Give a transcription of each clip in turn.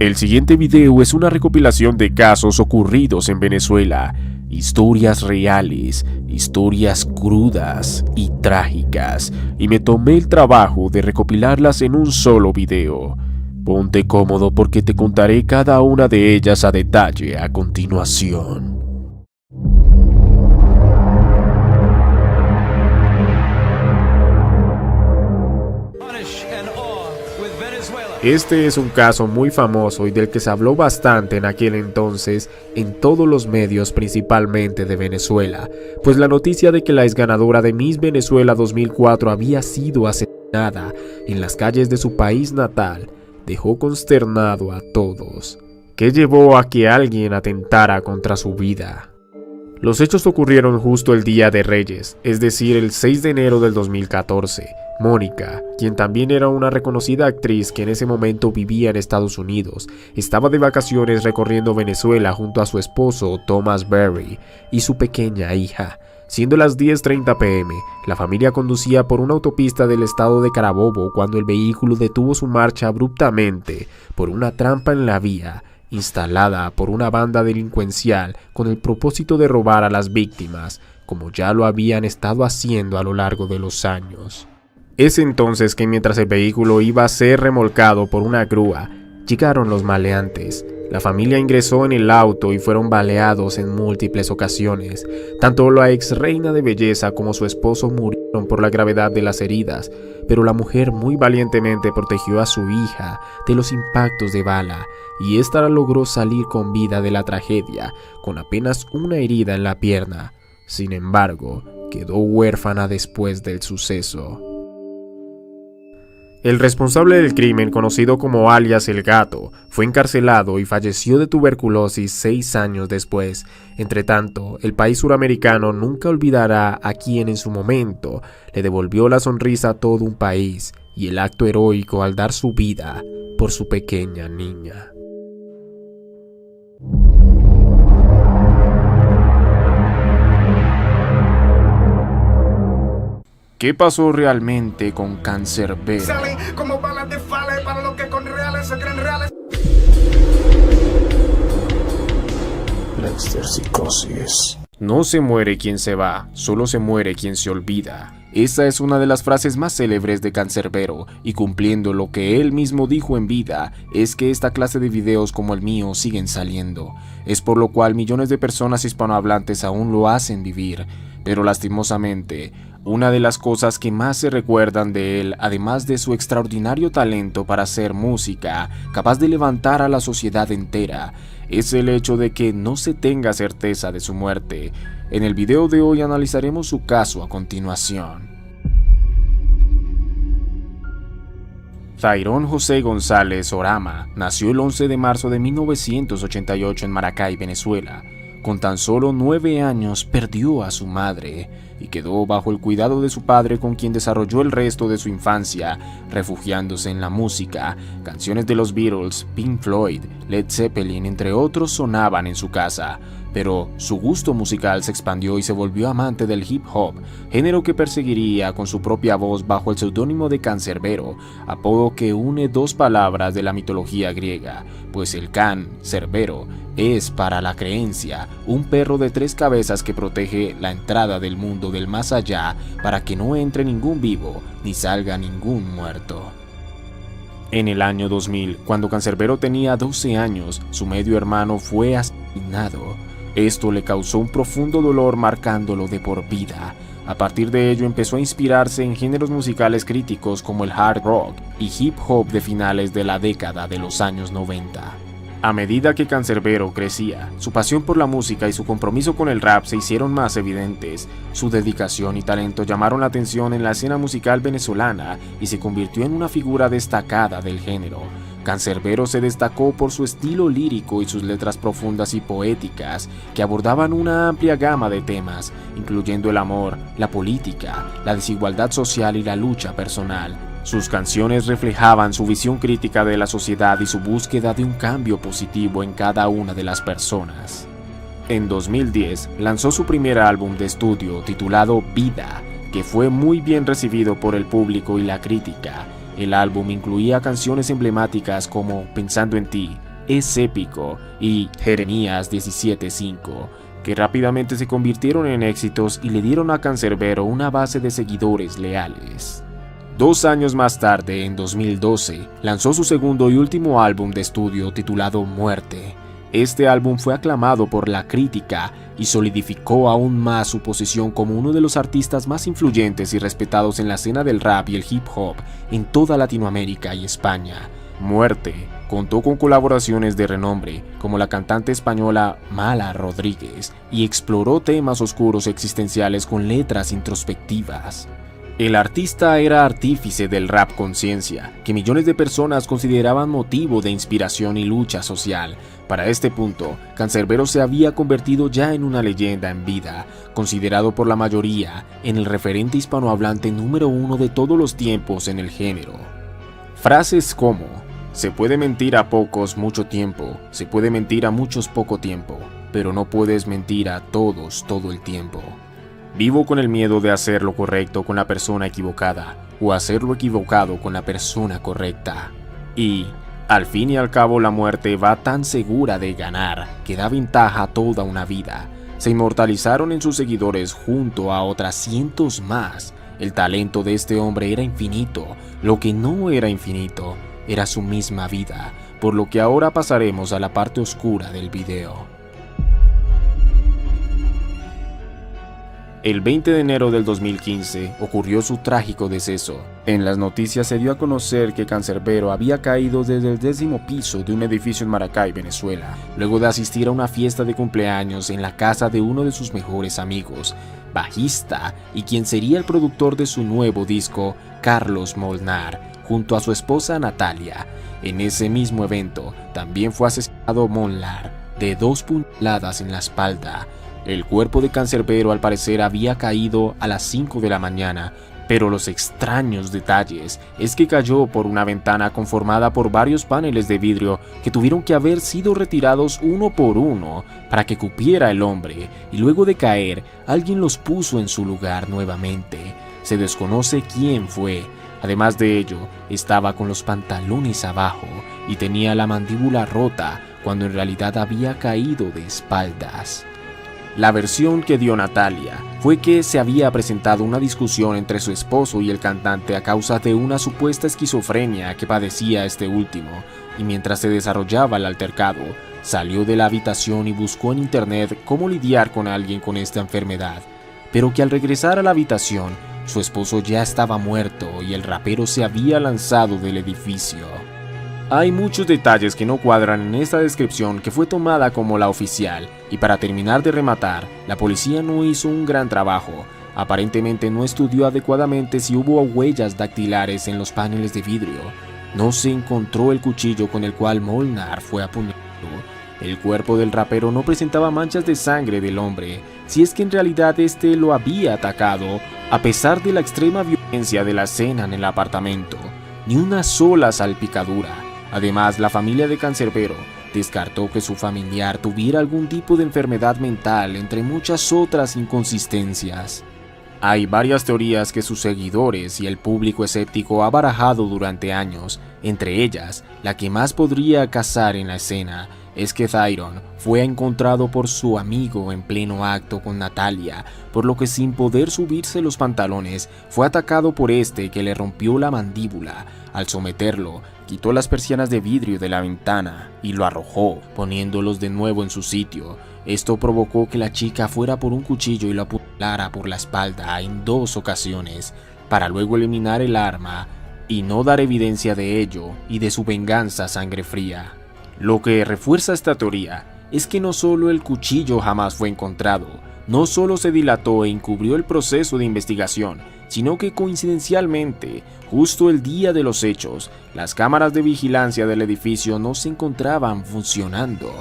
El siguiente video es una recopilación de casos ocurridos en Venezuela, historias reales, historias crudas y trágicas, y me tomé el trabajo de recopilarlas en un solo video. Ponte cómodo porque te contaré cada una de ellas a detalle a continuación. Este es un caso muy famoso y del que se habló bastante en aquel entonces en todos los medios, principalmente de Venezuela, pues la noticia de que la exganadora de Miss Venezuela 2004 había sido asesinada en las calles de su país natal dejó consternado a todos. ¿Qué llevó a que alguien atentara contra su vida? Los hechos ocurrieron justo el Día de Reyes, es decir, el 6 de enero del 2014. Mónica, quien también era una reconocida actriz que en ese momento vivía en Estados Unidos, estaba de vacaciones recorriendo Venezuela junto a su esposo Thomas Berry y su pequeña hija. Siendo las 10:30 p.m., la familia conducía por una autopista del estado de Carabobo cuando el vehículo detuvo su marcha abruptamente por una trampa en la vía, instalada por una banda delincuencial con el propósito de robar a las víctimas, como ya lo habían estado haciendo a lo largo de los años. Es entonces que mientras el vehículo iba a ser remolcado por una grúa, llegaron los maleantes. La familia ingresó en el auto y fueron baleados en múltiples ocasiones. Tanto la ex reina de belleza como su esposo murieron por la gravedad de las heridas, pero la mujer muy valientemente protegió a su hija de los impactos de bala, y ésta logró salir con vida de la tragedia, con apenas una herida en la pierna. Sin embargo, quedó huérfana después del suceso. El responsable del crimen, conocido como alias El Gato, fue encarcelado y falleció de tuberculosis 6 años después. Entretanto, el país suramericano nunca olvidará a quien en su momento le devolvió la sonrisa a todo un país y el acto heroico al dar su vida por su pequeña niña. ¿Qué pasó realmente con Cancerbero? Salen como balas de fale para los que con reales se creen reales. La psicosis. No se muere quien se va, solo se muere quien se olvida. Esa es una de las frases más célebres de Cancerbero, y cumpliendo lo que él mismo dijo en vida, es que esta clase de videos como el mío siguen saliendo. Es por lo cual millones de personas hispanohablantes aún lo hacen vivir, pero lastimosamente, una de las cosas que más se recuerdan de él, además de su extraordinario talento para hacer música, capaz de levantar a la sociedad entera, es el hecho de que no se tenga certeza de su muerte. En el video de hoy analizaremos su caso a continuación. Thairón José González Orama nació el 11 de marzo de 1988 en Maracay, Venezuela. Con tan solo 9 años perdió a su madre y quedó bajo el cuidado de su padre, con quien desarrolló el resto de su infancia, refugiándose en la música. Canciones de los Beatles, Pink Floyd, Led Zeppelin, entre otros, sonaban en su casa. Pero su gusto musical se expandió y se volvió amante del hip hop, género que perseguiría con su propia voz bajo el seudónimo de Cancerbero, apodo que une dos palabras de la mitología griega, pues el can, cerbero, es para la creencia un perro de 3 cabezas que protege la entrada del mundo del más allá para que no entre ningún vivo ni salga ningún muerto. En el año 2000, cuando Cancerbero tenía 12 años, su medio hermano fue asesinado. Esto le causó un profundo dolor, marcándolo de por vida. A partir de ello empezó a inspirarse en géneros musicales críticos como el hard rock y hip hop de finales de la década de los años 90. A medida que Cancerbero crecía, su pasión por la música y su compromiso con el rap se hicieron más evidentes. Su dedicación y talento llamaron la atención en la escena musical venezolana y se convirtió en una figura destacada del género. Cancerbero se destacó por su estilo lírico y sus letras profundas y poéticas que abordaban una amplia gama de temas, incluyendo el amor, la política, la desigualdad social y la lucha personal. Sus canciones reflejaban su visión crítica de la sociedad y su búsqueda de un cambio positivo en cada una de las personas. En 2010 lanzó su primer álbum de estudio titulado Vida, que fue muy bien recibido por el público y la crítica. El álbum incluía canciones emblemáticas como Pensando en ti, Es épico y Jeremías 17:5, que rápidamente se convirtieron en éxitos y le dieron a Canserbero una base de seguidores leales. 2 años más tarde, en 2012, lanzó su segundo y último álbum de estudio titulado Muerte. Este álbum fue aclamado por la crítica y solidificó aún más su posición como uno de los artistas más influyentes y respetados en la escena del rap y el hip hop en toda Latinoamérica y España. Muerte contó con colaboraciones de renombre como la cantante española Mala Rodríguez y exploró temas oscuros existenciales con letras introspectivas. El artista era artífice del rap conciencia, que millones de personas consideraban motivo de inspiración y lucha social. Para este punto, Canserbero se había convertido ya en una leyenda en vida, considerado por la mayoría en el referente hispanohablante número 1 de todos los tiempos en el género. Frases como: se puede mentir a pocos mucho tiempo, se puede mentir a muchos poco tiempo, pero no puedes mentir a todos todo el tiempo. Vivo con el miedo de hacer lo correcto con la persona equivocada o hacer lo equivocado con la persona correcta. Y, al fin y al cabo, la muerte va tan segura de ganar que da ventaja a toda una vida. Se inmortalizaron en sus seguidores junto a otras cientos más. El talento de este hombre era infinito. Lo que no era infinito era su misma vida, por lo que ahora pasaremos a la parte oscura del video. El 20 de enero del 2015 ocurrió su trágico deceso. En las noticias se dio a conocer que Canserbero había caído desde el 10º piso de un edificio en Maracay, Venezuela, luego de asistir a una fiesta de cumpleaños en la casa de uno de sus mejores amigos, bajista y quien sería el productor de su nuevo disco, Carlos Molnar, junto a su esposa Natalia. En ese mismo evento también fue asesinado Molnar de 2 puñaladas en la espalda. El cuerpo de Canserbero al parecer había caído a las 5 de la mañana, pero los extraños detalles es que cayó por una ventana conformada por varios paneles de vidrio que tuvieron que haber sido retirados uno por uno para que cupiera el hombre, y luego de caer, alguien los puso en su lugar nuevamente. Se desconoce quién fue. Además de ello, estaba con los pantalones abajo y tenía la mandíbula rota cuando en realidad había caído de espaldas. La versión que dio Natalia fue que se había presentado una discusión entre su esposo y el cantante a causa de una supuesta esquizofrenia que padecía este último, y mientras se desarrollaba el altercado, salió de la habitación y buscó en internet cómo lidiar con alguien con esta enfermedad, pero que al regresar a la habitación, su esposo ya estaba muerto y el rapero se había lanzado del edificio. Hay muchos detalles que no cuadran en esta descripción que fue tomada como la oficial, y para terminar de rematar, la policía no hizo un gran trabajo. Aparentemente no estudió adecuadamente si hubo huellas dactilares en los paneles de vidrio. No se encontró el cuchillo con el cual Molnar fue apuñalado. El cuerpo del rapero no presentaba manchas de sangre del hombre, si es que en realidad este lo había atacado, a pesar de la extrema violencia de la escena en el apartamento. Ni una sola salpicadura. Además, la familia de Canserbero descartó que su familiar tuviera algún tipo de enfermedad mental, entre muchas otras inconsistencias. Hay varias teorías que sus seguidores y el público escéptico ha barajado durante años, entre ellas, la que más podría casar en la escena, es que Thyron fue encontrado por su amigo en pleno acto con Natalia, por lo que sin poder subirse los pantalones, fue atacado por este que le rompió la mandíbula. Al someterlo, quitó las persianas de vidrio de la ventana y lo arrojó, poniéndolos de nuevo en su sitio. Esto provocó que la chica fuera por un cuchillo y lo apuñalara por la espalda en 2 ocasiones, para luego eliminar el arma y no dar evidencia de ello y de su venganza a sangre fría. Lo que refuerza esta teoría es que no solo el cuchillo jamás fue encontrado, no solo se dilató e encubrió el proceso de investigación, sino que coincidencialmente, justo el día de los hechos, las cámaras de vigilancia del edificio no se encontraban funcionando.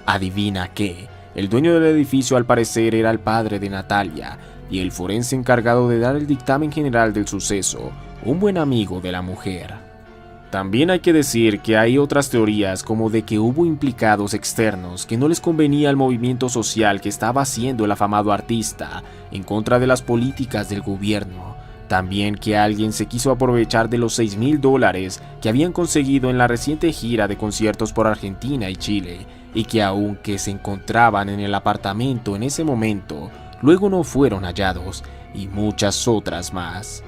Adivina qué, el dueño del edificio al parecer era el padre de Natalia, y el forense encargado de dar el dictamen general del suceso, un buen amigo de la mujer. También hay que decir que hay otras teorías como de que hubo implicados externos que no les convenía al movimiento social que estaba haciendo el afamado artista en contra de las políticas del gobierno. También que alguien se quiso aprovechar de los $6,000 que habían conseguido en la reciente gira de conciertos por Argentina y Chile, y que aunque se encontraban en el apartamento en ese momento, luego no fueron hallados, y muchas otras más.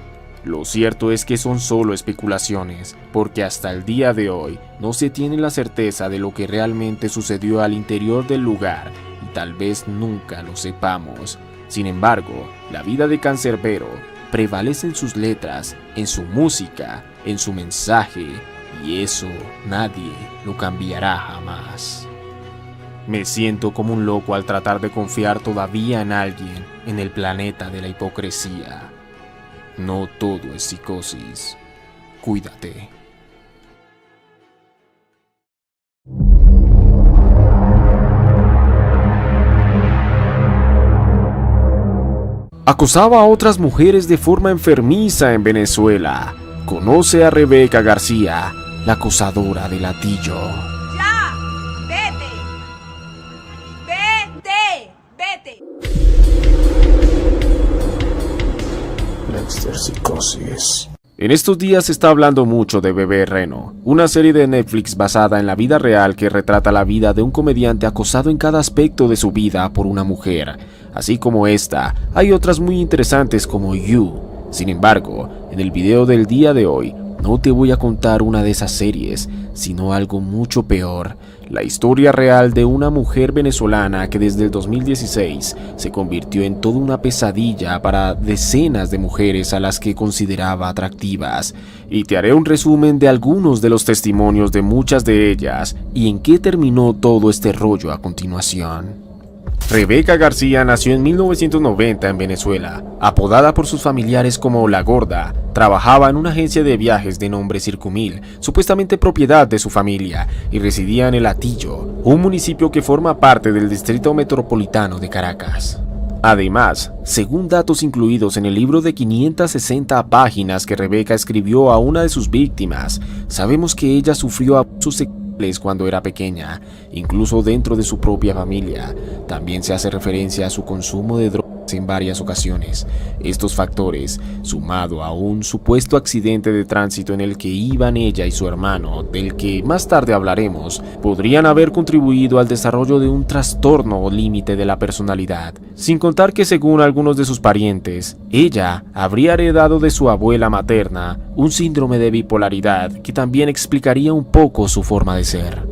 Lo cierto es que son solo especulaciones, porque hasta el día de hoy no se tiene la certeza de lo que realmente sucedió al interior del lugar, y tal vez nunca lo sepamos. Sin embargo, la vida de Cancerbero prevalece en sus letras, en su música, en su mensaje, y eso nadie lo cambiará jamás. Me siento como un loco al tratar de confiar todavía en alguien en el planeta de la hipocresía. No todo es psicosis. Cuídate. Acosaba a otras mujeres de forma enfermiza en Venezuela. Conoce a Rebeca García, la acosadora de Latillo. ¡Ya! ¡Vete! ¡Vete! ¡Vete! Dexter Psicosis. En estos días se está hablando mucho de Bebé Reno, una serie de Netflix basada en la vida real que retrata la vida de un comediante acosado en cada aspecto de su vida por una mujer. Así como esta, hay otras muy interesantes como You. Sin embargo, en el video del día de hoy, no te voy a contar una de esas series, sino algo mucho peor. La historia real de una mujer venezolana que desde el 2016 se convirtió en toda una pesadilla para decenas de mujeres a las que consideraba atractivas. Y te haré un resumen de algunos de los testimonios de muchas de ellas y en qué terminó todo este rollo a continuación. Rebeca García nació en 1990 en Venezuela. Apodada por sus familiares como La Gorda, trabajaba en una agencia de viajes de nombre Circumil, supuestamente propiedad de su familia, y residía en El Hatillo, un municipio que forma parte del Distrito Metropolitano de Caracas. Además, según datos incluidos en el libro de 560 páginas que Rebeca escribió a una de sus víctimas, sabemos que ella sufrió abusos sexuales cuando era pequeña, incluso dentro de su propia familia. También se hace referencia a su consumo de drogas en varias ocasiones. Estos factores, sumado a un supuesto accidente de tránsito en el que iban ella y su hermano, del que más tarde hablaremos, podrían haber contribuido al desarrollo de un trastorno o límite de la personalidad. Sin contar que, según algunos de sus parientes, ella habría heredado de su abuela materna un síndrome de bipolaridad que también explicaría un poco su forma de ser.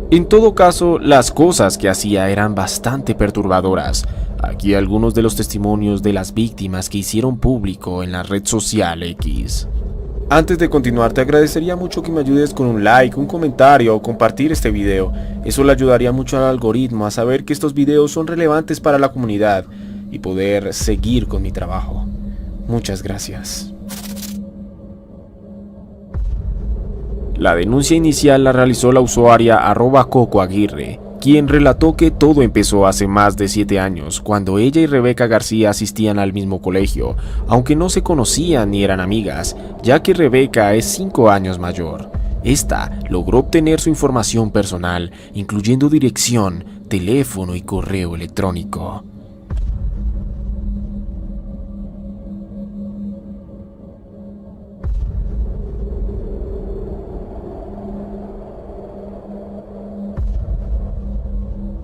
En todo caso, las cosas que hacía eran bastante perturbadoras. Aquí algunos de los testimonios de las víctimas que hicieron público en la red social X. Antes de continuar, te agradecería mucho que me ayudes con un like, un comentario o compartir este video. Eso le ayudaría mucho al algoritmo a saber que estos videos son relevantes para la comunidad y poder seguir con mi trabajo. Muchas gracias. La denuncia inicial la realizó la usuaria @cocoaguirre, quien relató que todo empezó hace más de 7 años, cuando ella y Rebeca García asistían al mismo colegio, aunque no se conocían ni eran amigas, ya que Rebeca es 5 años mayor. Esta logró obtener su información personal, incluyendo dirección, teléfono y correo electrónico.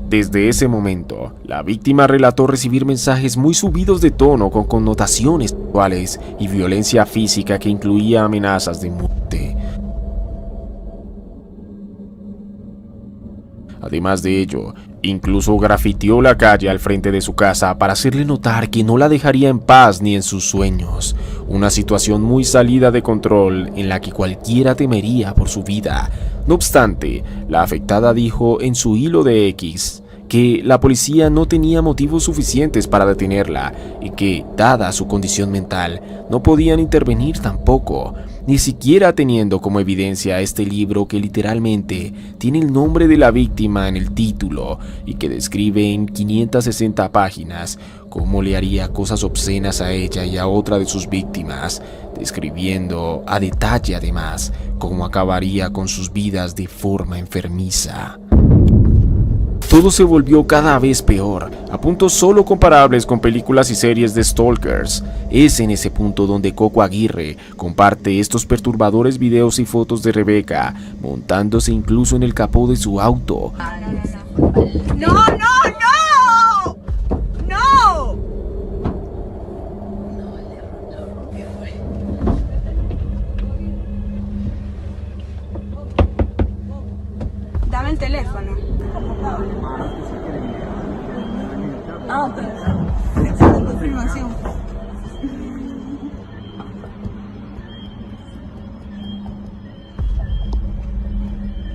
Desde ese momento, la víctima relató recibir mensajes muy subidos de tono con connotaciones sexuales y violencia física que incluía amenazas de muerte. Además de ello, incluso grafiteó la calle al frente de su casa para hacerle notar que no la dejaría en paz ni en sus sueños. Una situación muy salida de control en la que cualquiera temería por su vida. No obstante, la afectada dijo en su hilo de X que la policía no tenía motivos suficientes para detenerla y que, dada su condición mental, no podían intervenir tampoco, ni siquiera teniendo como evidencia este libro que literalmente tiene el nombre de la víctima en el título y que describe en 560 páginas cómo le haría cosas obscenas a ella y a otra de sus víctimas, describiendo a detalle además cómo acabaría con sus vidas de forma enfermiza. todo se volvió cada vez peor, a puntos solo comparables con películas y series de stalkers. Es en ese punto donde Coco Aguirre comparte estos perturbadores videos y fotos de Rebeca, montándose incluso en el capó de su auto. ¡No, no, no! ¡No! Dame el teléfono. Ah, ok. Confirmación.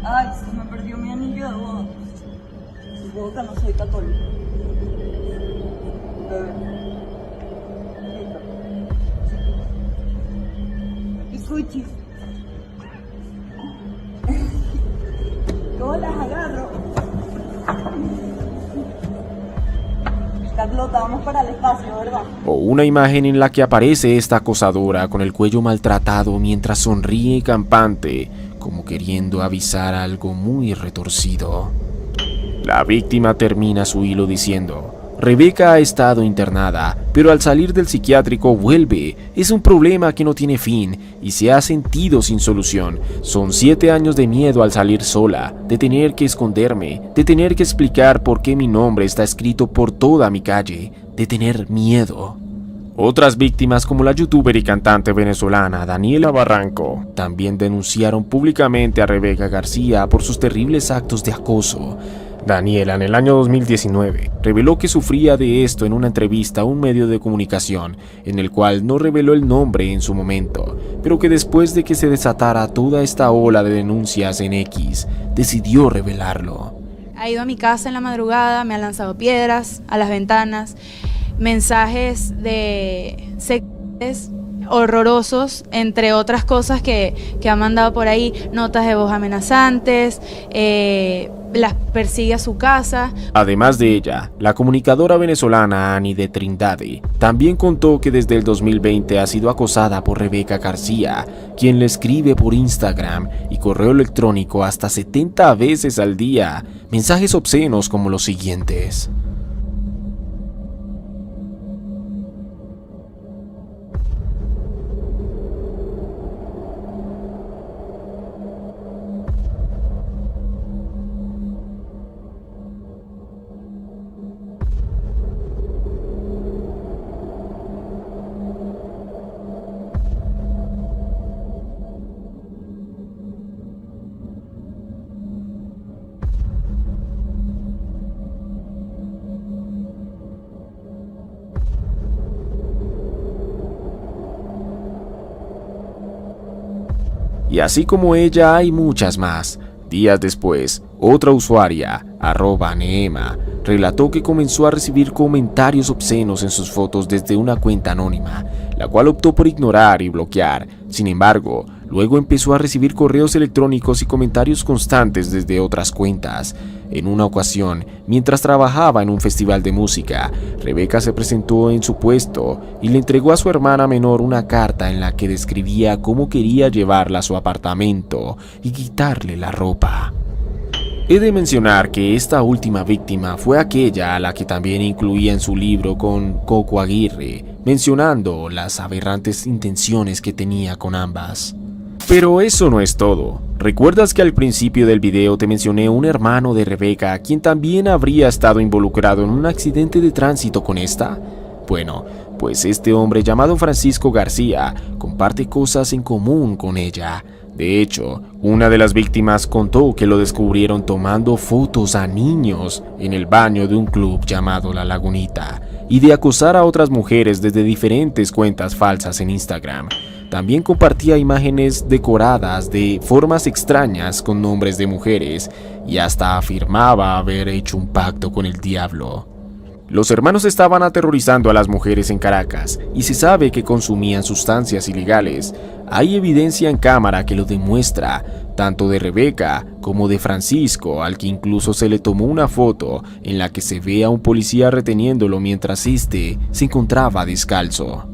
Ay, se me perdió mi anillo de boda. Supongo que no soy católico. Y Fuchi. ¿Cómo las agarro? Carlota, vamos para el espacio, ¿verdad? O una imagen en la que aparece esta acosadora con el cuello maltratado mientras sonríe campante, como queriendo avisar algo muy retorcido. La víctima termina su hilo diciendo: Rebeca ha estado internada, pero al salir del psiquiátrico vuelve. Es un problema que no tiene fin y se ha sentido sin solución. Son 7 años de miedo al salir sola, de tener que esconderme, de tener que explicar por qué mi nombre está escrito por toda mi calle, de tener miedo. Otras víctimas, como la youtuber y cantante venezolana Daniela Barranco, también denunciaron públicamente a Rebeca García por sus terribles actos de acoso. Daniela, en el año 2019, reveló que sufría de esto en una entrevista a un medio de comunicación, en el cual no reveló el nombre en su momento, pero que después de que se desatara toda esta ola de denuncias en X, decidió revelarlo. Ha ido a mi casa en la madrugada, me ha lanzado piedras a las ventanas, mensajes de sexuales horrorosos, entre otras cosas que ha mandado por ahí, notas de voz amenazantes, las persigue a su casa. Además de ella, la comunicadora venezolana Ani de Trindade también contó que desde el 2020 ha sido acosada por Rebeca García, quien le escribe por Instagram y correo electrónico hasta 70 veces al día, mensajes obscenos como los siguientes. Y así como ella hay muchas más. Días después, otra usuaria, @Neema, relató que comenzó a recibir comentarios obscenos en sus fotos desde una cuenta anónima, la cual optó por ignorar y bloquear. Sin embargo, luego empezó a recibir correos electrónicos y comentarios constantes desde otras cuentas. En una ocasión, mientras trabajaba en un festival de música, Rebeca se presentó en su puesto y le entregó a su hermana menor una carta en la que describía cómo quería llevarla a su apartamento y quitarle la ropa. He de mencionar que esta última víctima fue aquella a la que también incluía en su libro con Coco Aguirre, mencionando las aberrantes intenciones que tenía con ambas. Pero eso no es todo. ¿Recuerdas que al principio del video te mencioné un hermano de Rebeca, quien también habría estado involucrado en un accidente de tránsito con esta? Bueno, pues este hombre llamado Francisco García comparte cosas en común con ella. De hecho, una de las víctimas contó que lo descubrieron tomando fotos a niños en el baño de un club llamado La Lagunita y de acosar a otras mujeres desde diferentes cuentas falsas en Instagram. También compartía imágenes decoradas de formas extrañas con nombres de mujeres y hasta afirmaba haber hecho un pacto con el diablo. Los hermanos estaban aterrorizando a las mujeres en Caracas y se sabe que consumían sustancias ilegales. Hay evidencia en cámara que lo demuestra, tanto de Rebeca como de Francisco, al que incluso se le tomó una foto en la que se ve a un policía reteniéndolo mientras este se encontraba descalzo.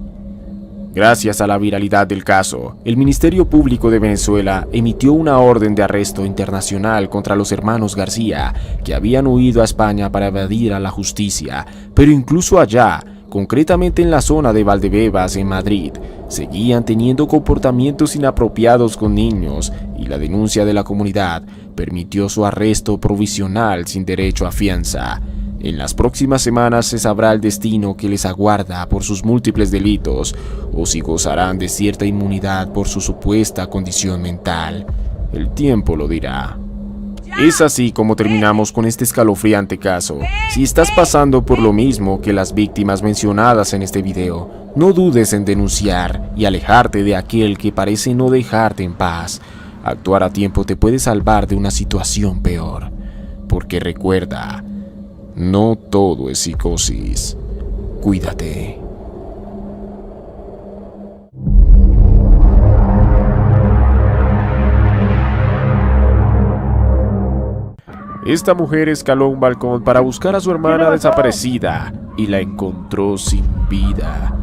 Gracias a la viralidad del caso, el Ministerio Público de Venezuela emitió una orden de arresto internacional contra los hermanos García, que habían huido a España para evadir a la justicia, pero incluso allá, concretamente en la zona de Valdebebas, en Madrid, seguían teniendo comportamientos inapropiados con niños y la denuncia de la comunidad permitió su arresto provisional sin derecho a fianza. En las próximas semanas se sabrá el destino que les aguarda por sus múltiples delitos o si gozarán de cierta inmunidad por su supuesta condición mental. El tiempo lo dirá. Es así como terminamos con este escalofriante caso. Si estás pasando por lo mismo que las víctimas mencionadas en este video, no dudes en denunciar y alejarte de aquel que parece no dejarte en paz. Actuar a tiempo te puede salvar de una situación peor. Porque recuerda, no todo es psicosis. Cuídate. Esta mujer escaló un balcón para buscar a su hermana desaparecida y la encontró sin vida.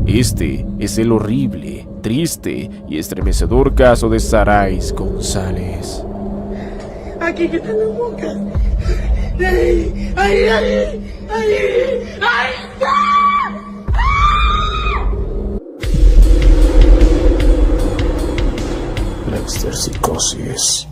Este es el horrible, triste y estremecedor caso de Sarais González. Aquí que está la boca. ¡Ay! ¡Ay! ¡Ay! ¡Ay! ¡Ay! Lexter Psicosis.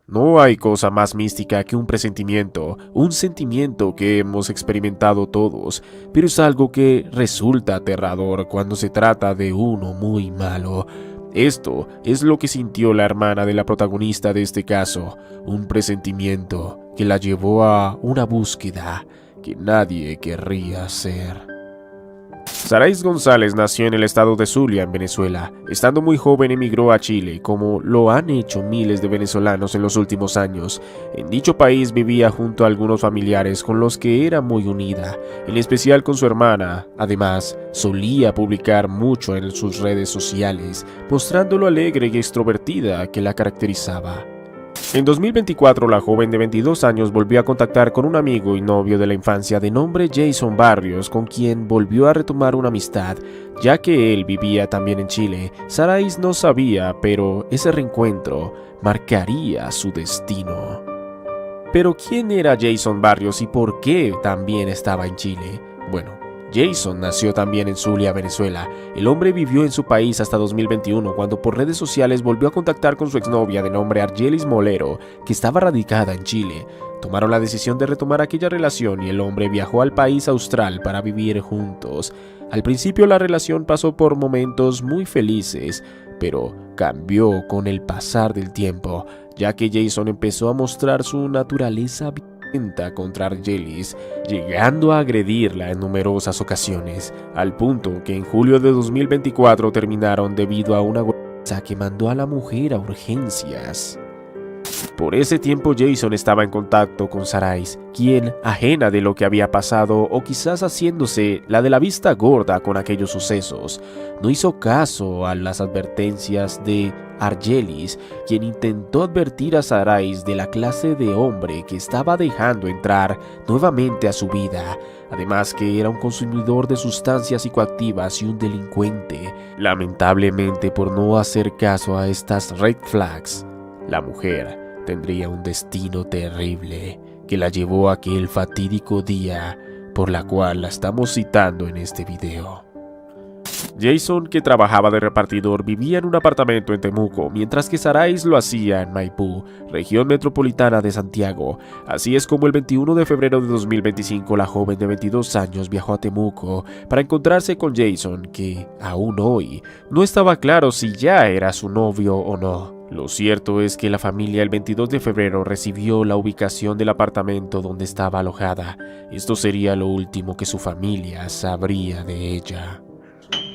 No hay cosa más mística que un presentimiento, un sentimiento que hemos experimentado todos, pero es algo que resulta aterrador cuando se trata de uno muy malo. Esto es lo que sintió la hermana de la protagonista de este caso, un presentimiento que la llevó a una búsqueda que nadie querría hacer. Sarais González nació en el estado de Zulia, en Venezuela. Estando muy joven emigró a Chile, como lo han hecho miles de venezolanos en los últimos años. En dicho país vivía junto a algunos familiares con los que era muy unida, en especial con su hermana. Además, solía publicar mucho en sus redes sociales, mostrando lo alegre y extrovertida que la caracterizaba. En 2024, la joven de 22 años volvió a contactar con un amigo y novio de la infancia de nombre Jason Barrios, con quien volvió a retomar una amistad, ya que él vivía también en Chile. Sarais no sabía, pero ese reencuentro marcaría su destino. Pero ¿quién era Jason Barrios y por qué también estaba en Chile? Bueno, Jason nació también en Zulia, Venezuela. El hombre vivió en su país hasta 2021, cuando por redes sociales volvió a contactar con su exnovia de nombre Argelis Molero, que estaba radicada en Chile. Tomaron la decisión de retomar aquella relación y el hombre viajó al país austral para vivir juntos. Al principio la relación pasó por momentos muy felices, pero cambió con el pasar del tiempo, ya que Jason empezó a mostrar su naturaleza contra Argelis, llegando a agredirla en numerosas ocasiones, al punto que en julio de 2024 terminaron debido a una golpiza que mandó a la mujer a urgencias. Por ese tiempo Jason estaba en contacto con Sarais, quien, ajena de lo que había pasado o quizás haciéndose la de la vista gorda con aquellos sucesos, no hizo caso a las advertencias de Argelis, quien intentó advertir a Sarais de la clase de hombre que estaba dejando entrar nuevamente a su vida, además que era un consumidor de sustancias psicoactivas y un delincuente. Lamentablemente, por no hacer caso a estas red flags, la mujer tendría un destino terrible que la llevó a aquel fatídico día por la cual la estamos citando en este video. Jason, que trabajaba de repartidor, vivía en un apartamento en Temuco, mientras que Sarais lo hacía en Maipú, región metropolitana de Santiago. Así es como el 21 de febrero de 2025 la joven de 22 años viajó a Temuco para encontrarse con Jason, que aún hoy no estaba claro si ya era su novio o no. Lo cierto es que la familia el 22 de febrero recibió la ubicación del apartamento donde estaba alojada. Esto sería lo último que su familia sabría de ella.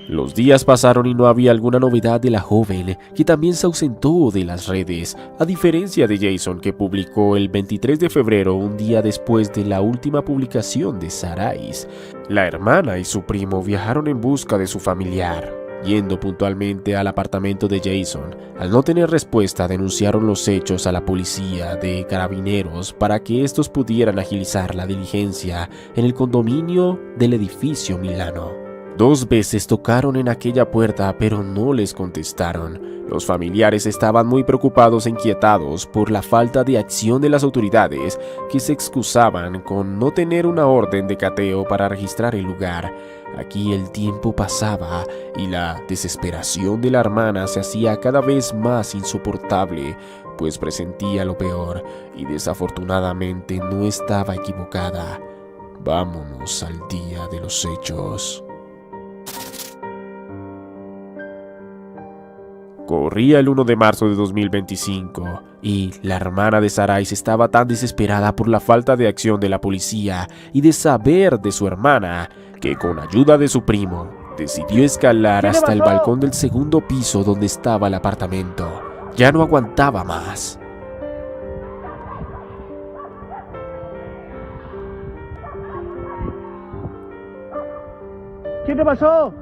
Los días pasaron y no había alguna novedad de la joven, que también se ausentó de las redes, a diferencia de Jason, que publicó el 23 de febrero, un día después de la última publicación de Sarais. La hermana y su primo viajaron en busca de su familiar. Yendo puntualmente al apartamento de Jason, al no tener respuesta denunciaron los hechos a la policía de Carabineros para que estos pudieran agilizar la diligencia en el condominio del edificio Milano. 2 veces tocaron en aquella puerta, pero no les contestaron. Los familiares estaban muy preocupados e inquietados por la falta de acción de las autoridades, que se excusaban con no tener una orden de cateo para registrar el lugar. Aquí el tiempo pasaba y la desesperación de la hermana se hacía cada vez más insoportable, pues presentía lo peor y desafortunadamente no estaba equivocada. Vámonos al día de los hechos. Corría el 1 de marzo de 2025 y la hermana de Saraiz estaba tan desesperada por la falta de acción de la policía y de saber de su hermana que con ayuda de su primo decidió escalar hasta el balcón del segundo piso donde estaba el apartamento. Ya no aguantaba más. ¿Qué te pasó?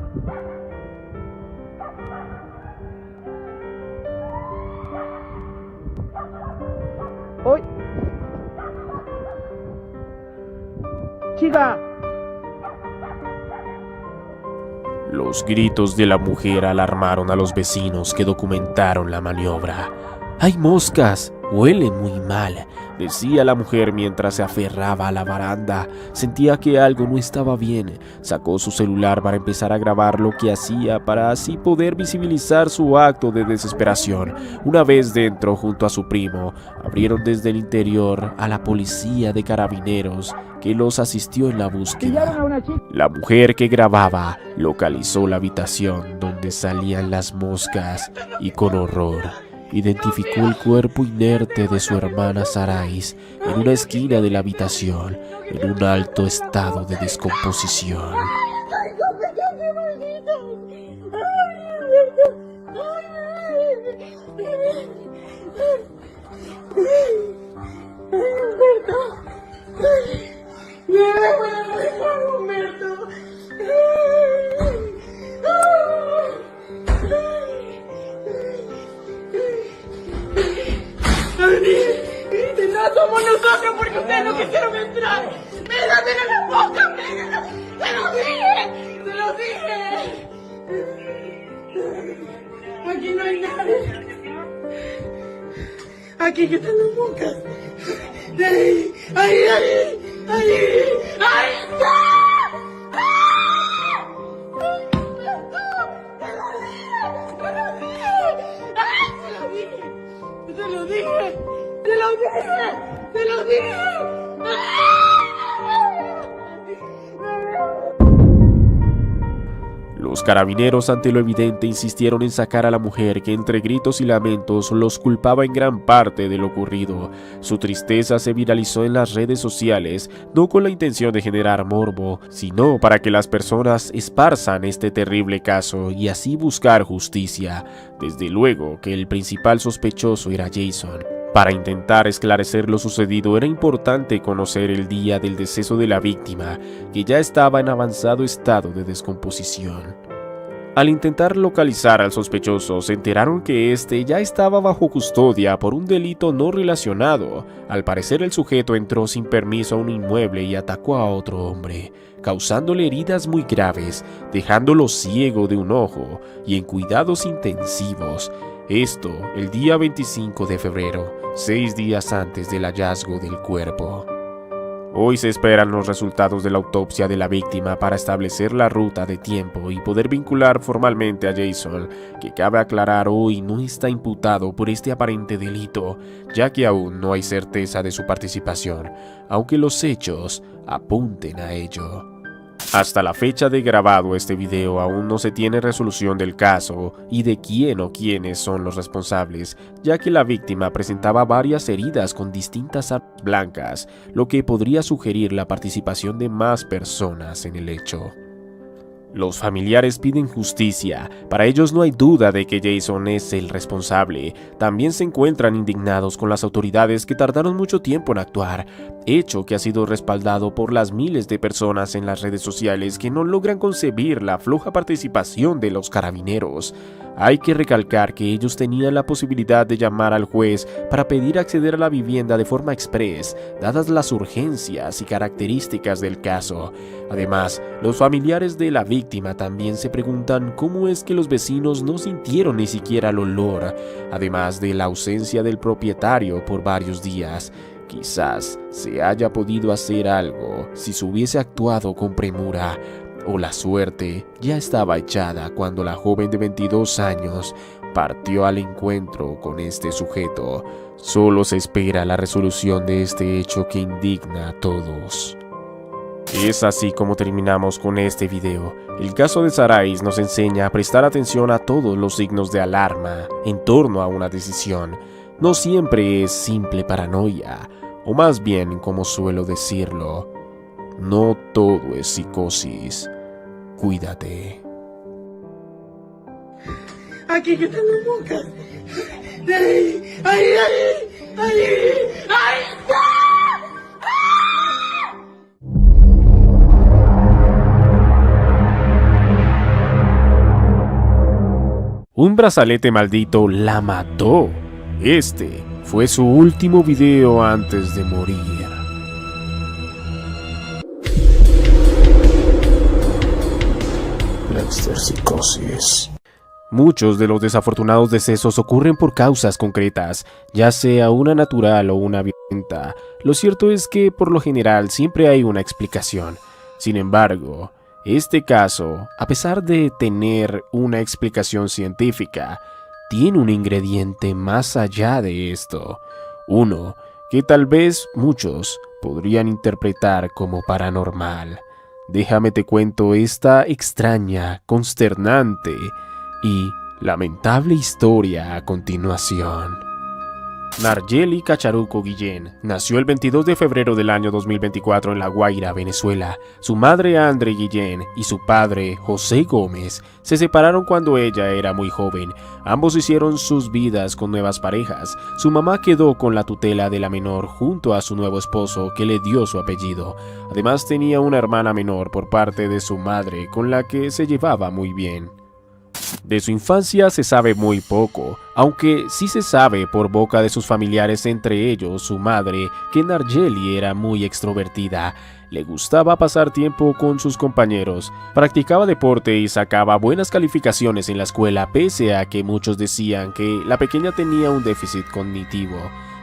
Hoy. Chica. Los gritos de la mujer alarmaron a los vecinos que documentaron la maniobra. ¡Hay moscas! Huele muy mal, decía la mujer mientras se aferraba a la baranda. Sentía que algo no estaba bien. Sacó su celular para empezar a grabar lo que hacía para así poder visibilizar su acto de desesperación. Una vez dentro, junto a su primo, abrieron desde el interior a la policía de carabineros que los asistió en la búsqueda. La mujer que grababa localizó la habitación donde salían las moscas y con horror identificó el cuerpo inerte de su hermana Saraiz en una esquina de la habitación, en un alto estado de descomposición. No somos nosotros porque ustedes no quisieron entrar. ¡Mira, mira la boca! ¡Mira! ¡Se lo dije! ¡Se lo dije! Aquí no hay nadie. Aquí que están las bocas. ¡Ahí! ¡Ahí! ¡Ahí! ¡Ahí! ¡Ahí está! ¡Se lo dije! ¡Te lo dije! ¡Te lo dije! Los carabineros, ante lo evidente, insistieron en sacar a la mujer, que entre gritos y lamentos los culpaba en gran parte de lo ocurrido. Su tristeza se viralizó en las redes sociales, no con la intención de generar morbo, sino para que las personas esparzan este terrible caso y así buscar justicia. Desde luego que el principal sospechoso era Jason. Para intentar esclarecer lo sucedido era importante conocer el día del deceso de la víctima, que ya estaba en avanzado estado de descomposición. Al intentar localizar al sospechoso, se enteraron que este ya estaba bajo custodia por un delito no relacionado. Al parecer, el sujeto entró sin permiso a un inmueble y atacó a otro hombre, causándole heridas muy graves, dejándolo ciego de un ojo y en cuidados intensivos. Esto el día 25 de febrero, 6 días antes del hallazgo del cuerpo. Hoy se esperan los resultados de la autopsia de la víctima para establecer la ruta de tiempo y poder vincular formalmente a Jason, que cabe aclarar hoy no está imputado por este aparente delito, ya que aún no hay certeza de su participación, aunque los hechos apunten a ello. Hasta la fecha de grabado este video aún no se tiene resolución del caso y de quién o quiénes son los responsables, ya que la víctima presentaba varias heridas con distintas armas blancas, lo que podría sugerir la participación de más personas en el hecho. Los familiares piden justicia. Para ellos no hay duda de que Jason es el responsable. También se encuentran indignados con las autoridades que tardaron mucho tiempo en actuar, hecho que ha sido respaldado por las miles de personas en las redes sociales que no logran concebir la floja participación de los carabineros. Hay que recalcar que ellos tenían la posibilidad de llamar al juez para pedir acceder a la vivienda de forma express, dadas las urgencias y características del caso. Además, los familiares de la víctima víctima también se preguntan cómo es que los vecinos no sintieron ni siquiera el olor, además de la ausencia del propietario por varios días. Quizás se haya podido hacer algo si se hubiese actuado con premura, o la suerte ya estaba echada cuando la joven de 22 años partió al encuentro con este sujeto. Solo se espera la resolución de este hecho que indigna a todos. Es así como terminamos con este video. El caso de Sarais nos enseña a prestar atención a todos los signos de alarma en torno a una decisión. No siempre es simple paranoia, o más bien, como suelo decirlo, no todo es psicosis. Cuídate. Aquí que tengo boca. ¡Ahí! ¡Ahí! ¡Ahí! ¡Ahí! ¡Ahí! Un brazalete maldito la mató. Este fue su último video antes de morir. La exorcicosis. Muchos de los desafortunados decesos ocurren por causas concretas, ya sea una natural o una violenta. Lo cierto es que por lo general siempre hay una explicación. Sin embargo, este caso, a pesar de tener una explicación científica, tiene un ingrediente más allá de esto. Uno que tal vez muchos podrían interpretar como paranormal. Déjame te cuento esta extraña, consternante y lamentable historia a continuación. Narjeli Cacharuco Guillén nació el 22 de febrero del año 2024 en La Guaira, Venezuela. Su madre Andre Guillén y su padre José Gómez se separaron cuando ella era muy joven. Ambos hicieron sus vidas con nuevas parejas. Su mamá quedó con la tutela de la menor junto a su nuevo esposo, que le dio su apellido. Además tenía una hermana menor por parte de su madre con la que se llevaba muy bien. De su infancia se sabe muy poco, aunque sí se sabe por boca de sus familiares, entre ellos su madre, que Narjeli era muy extrovertida. Le gustaba pasar tiempo con sus compañeros, practicaba deporte y sacaba buenas calificaciones en la escuela, pese a que muchos decían que la pequeña tenía un déficit cognitivo,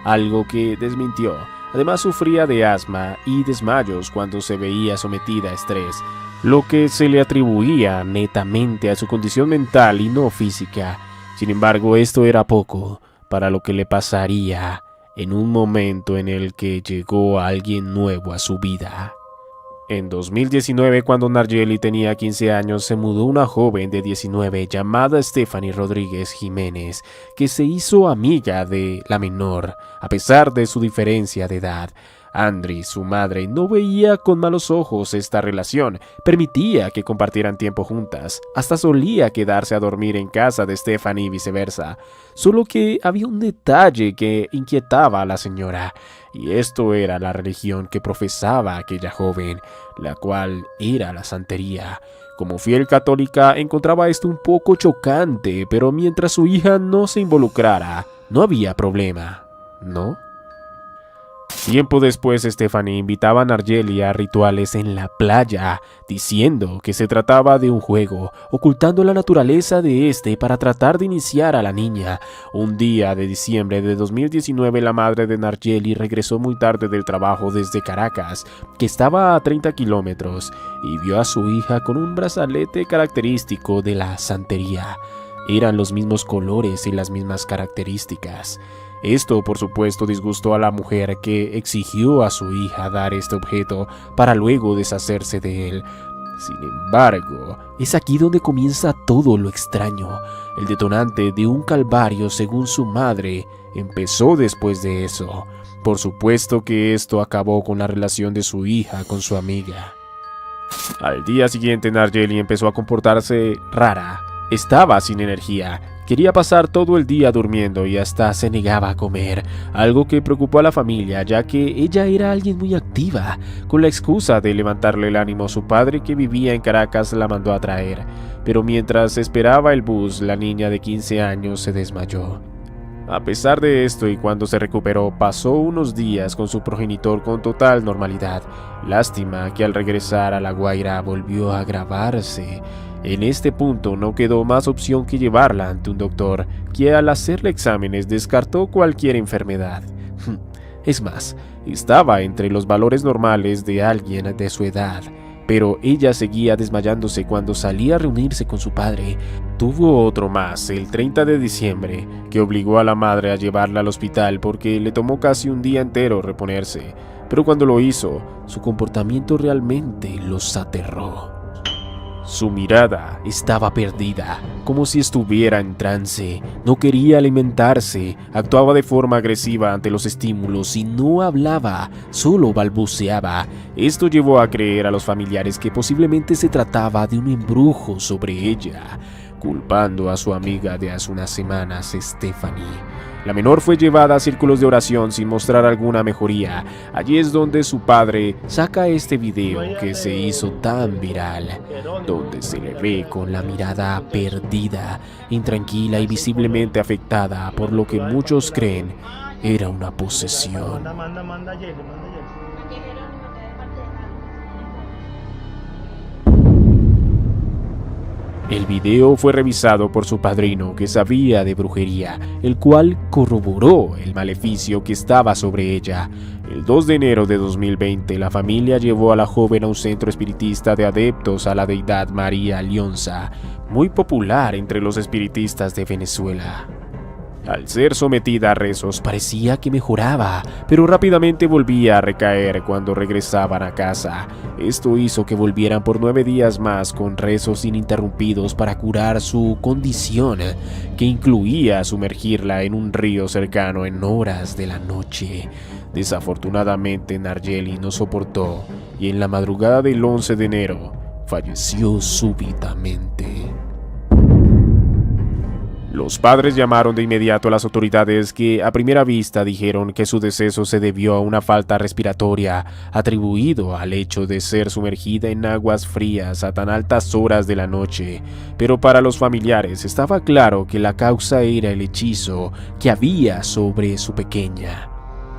algo que desmintió. Además sufría de asma y desmayos cuando se veía sometida a estrés, lo que se le atribuía netamente a su condición mental y no física. Sin embargo, esto era poco para lo que le pasaría en un momento en el que llegó alguien nuevo a su vida. En 2019, cuando Narjeli tenía 15 años, se mudó una joven de 19 llamada Stephanie Rodríguez Jiménez, que se hizo amiga de la menor, a pesar de su diferencia de edad. Andre, su madre, no veía con malos ojos esta relación, permitía que compartieran tiempo juntas, hasta solía quedarse a dormir en casa de Stephanie y viceversa. Solo que había un detalle que inquietaba a la señora, y esto era la religión que profesaba aquella joven, la cual era la santería. Como fiel católica encontraba esto un poco chocante, pero mientras su hija no se involucrara, no había problema, ¿no? Tiempo después, Stephanie invitaba a Narjeli a rituales en la playa, diciendo que se trataba de un juego, ocultando la naturaleza de este para tratar de iniciar a la niña. Un día de diciembre de 2019, la madre de Narjeli regresó muy tarde del trabajo desde Caracas, que estaba a 30 kilómetros, y vio a su hija con un brazalete característico de la santería. Eran los mismos colores y las mismas características. Esto, por supuesto, disgustó a la mujer, que exigió a su hija dar este objeto para luego deshacerse de él. Sin embargo, es aquí donde comienza todo lo extraño. El detonante de un calvario, según su madre, empezó después de eso. Por supuesto que esto acabó con la relación de su hija con su amiga. Al día siguiente, Narjeli empezó a comportarse rara. Estaba sin energía. Quería pasar todo el día durmiendo y hasta se negaba a comer, algo que preocupó a la familia, ya que ella era alguien muy activa. Con la excusa de levantarle el ánimo, su padre, que vivía en Caracas, la mandó a traer. Pero mientras esperaba el bus, la niña de 15 años se desmayó. A pesar de esto, y cuando se recuperó, pasó unos días con su progenitor con total normalidad. Lástima que al regresar a La Guaira volvió a agravarse. En este punto no quedó más opción que llevarla ante un doctor, que al hacerle exámenes descartó cualquier enfermedad. Es más, estaba entre los valores normales de alguien de su edad. Pero ella seguía desmayándose cuando salía a reunirse con su padre. Tuvo otro más el 30 de diciembre, que obligó a la madre a llevarla al hospital porque le tomó casi un día entero reponerse. Pero cuando lo hizo, su comportamiento realmente los aterró. Su mirada estaba perdida, como si estuviera en trance. No quería alimentarse, actuaba de forma agresiva ante los estímulos y no hablaba, solo balbuceaba. Esto llevó a creer a los familiares que posiblemente se trataba de un embrujo sobre ella, culpando a su amiga de hace unas semanas, Stephanie. La menor fue llevada a círculos de oración sin mostrar alguna mejoría. Allí es donde su padre saca este video que se hizo tan viral, donde se le ve con la mirada perdida, intranquila y visiblemente afectada por lo que muchos creen era una posesión. El video fue revisado por su padrino, que sabía de brujería, el cual corroboró el maleficio que estaba sobre ella. El 2 de enero de 2020, la familia llevó a la joven a un centro espiritista de adeptos a la deidad María Lionza, muy popular entre los espiritistas de Venezuela. Al ser sometida a rezos parecía que mejoraba, pero rápidamente volvía a recaer cuando regresaban a casa. Esto hizo que volvieran por 9 días más con rezos ininterrumpidos para curar su condición, que incluía sumergirla en un río cercano en horas de la noche. Desafortunadamente, Nargeli no soportó y en la madrugada del 11 de enero falleció súbitamente. Los padres llamaron de inmediato a las autoridades, que a primera vista dijeron que su deceso se debió a una falta respiratoria, atribuido al hecho de ser sumergida en aguas frías a tan altas horas de la noche. Pero para los familiares estaba claro que la causa era el hechizo que había sobre su pequeña.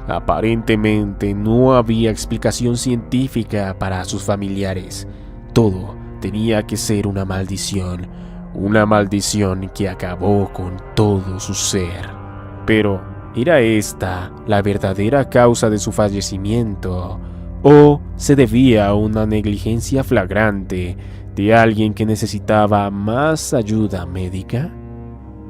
Aparentemente no había explicación científica para sus familiares. Todo tenía que ser una maldición. Una maldición que acabó con todo su ser. Pero, ¿era esta la verdadera causa de su fallecimiento? ¿O se debía a una negligencia flagrante de alguien que necesitaba más ayuda médica?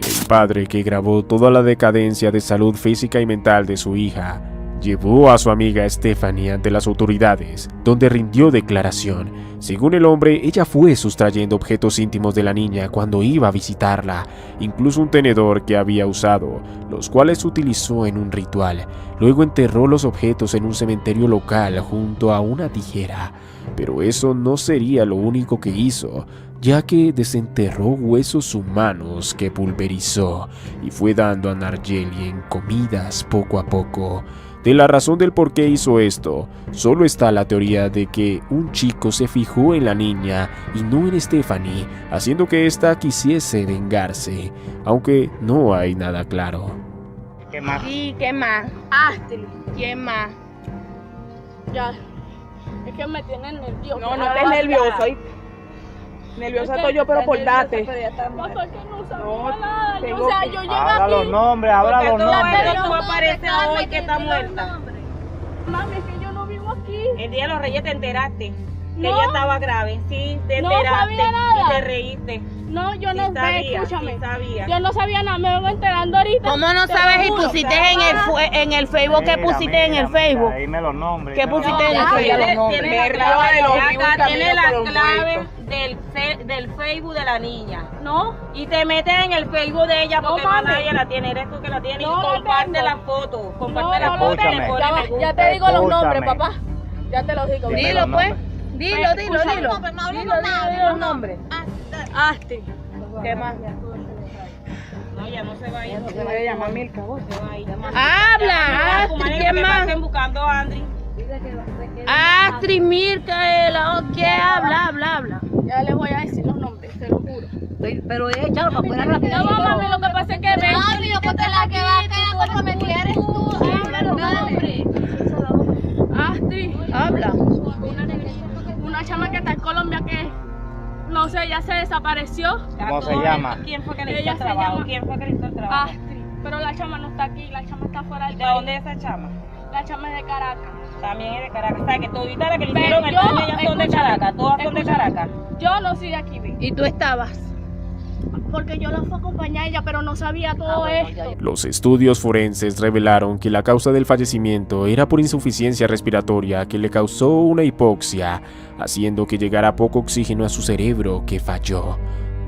El padre, que grabó toda la decadencia de salud física y mental de su hija, llevó a su amiga Stephanie ante las autoridades, donde rindió declaración. Según el hombre, ella fue sustrayendo objetos íntimos de la niña cuando iba a visitarla, incluso un tenedor que había usado, los cuales utilizó en un ritual. Luego enterró los objetos en un cementerio local junto a una tijera. Pero eso no sería lo único que hizo, ya que desenterró huesos humanos que pulverizó y fue dando a Nargeli en comidas poco a poco. De la razón del por qué hizo esto, solo está la teoría de que un chico se fijó en la niña y no en Stephanie, haciendo que ésta quisiese vengarse, aunque no hay nada claro. ¿Qué más? Sí, ¿qué más? Astrid, ¿quién más? Ya, es que me tienen nervioso. No estés nervioso. Nerviosa estoy yo, pero por date. No, o sea, yo llegué habla aquí. los nombres, habla los nombres. Pero tú apareces hoy que está muerta. Mami, es que yo no vivo aquí. El día de los Reyes te enteraste que No. ella estaba grave. Sí, te No enteraste sabía nada. y te reíste. No, yo Sí no sabía, escúchame. sí sabía. Yo no sabía nada, me vengo enterando ahorita. ¿Cómo no Te sabes lo y juro. pusiste en el Facebook? ¿Qué pusiste en el Facebook? Dime los nombres. ¿Qué dime los pusiste en el nombres. Facebook? Dime Tiene la los clave nombres. tiene la clave del Facebook de la niña. No, Y te metes en el Facebook de ella porque No, más mami. nadie la tiene, eres tú que la tienes. No Y la comparte tengo. la foto. Comparte no, la no foto lo y le Escúchame. pone Ya, me ya gusta. te digo los nombres, Escúchame. papá. Ya te los digo. Dime Dilo los pues. nombres. Dilo. Dilo los nombres. Astrid. ¿Qué más? No, ya no se va a ir. Se va a llamar Milka, vos. Se va a ir. Habla, Astrid, ¿quién más? Estén buscando a Andri. Astrid, Mirka, ¿qué? Habla. Ya les voy a decir los nombres, te lo juro. Pero ella, para fuera rápido. No, mami, lo que pasa es que ven. Rápido, porque la que va a quedar comprometida eres tú. Habla los nombres. Astrid, habla. Una chama que está en Colombia que, no sé, ya se desapareció. ¿Cómo se llama? ¿Quién fue que le hizo Ella el se trabajo? llama ¿Quién fue que le hizo el trabajo? Astrid, pero la chama no está aquí, la chama está fuera del ¿De país. dónde es esa chama? La chama es de Caracas. También es de Caracas. O sea, que toditas las que le Pero hicieron el yo, daño, ellas son de escúchame, Caracas. Todas son de escúchame. Caracas. Yo no soy de aquí, vi. ¿Y tú estabas? Porque yo la fui a acompañar a ella, pero no sabía todo esto. Los estudios forenses revelaron que la causa del fallecimiento era por insuficiencia respiratoria que le causó una hipoxia, haciendo que llegara poco oxígeno a su cerebro, que falló.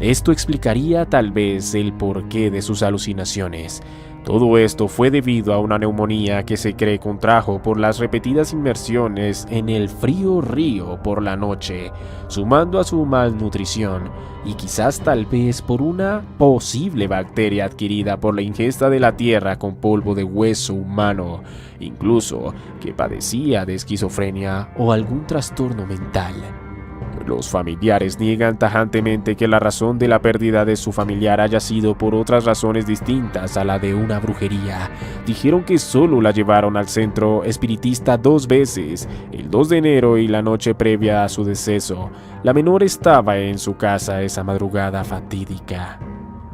Esto explicaría tal vez el porqué de sus alucinaciones. Todo esto fue debido a una neumonía que se cree contrajo por las repetidas inmersiones en el frío río por la noche, sumando a su malnutrición y quizás tal vez por una posible bacteria adquirida por la ingesta de la tierra con polvo de hueso humano, incluso que padecía de esquizofrenia o algún trastorno mental. Los familiares niegan tajantemente que la razón de la pérdida de su familiar haya sido por otras razones distintas a la de una brujería. Dijeron que solo la llevaron al centro espiritista 2 veces, el 2 de enero y la noche previa a su deceso. La menor estaba en su casa esa madrugada fatídica.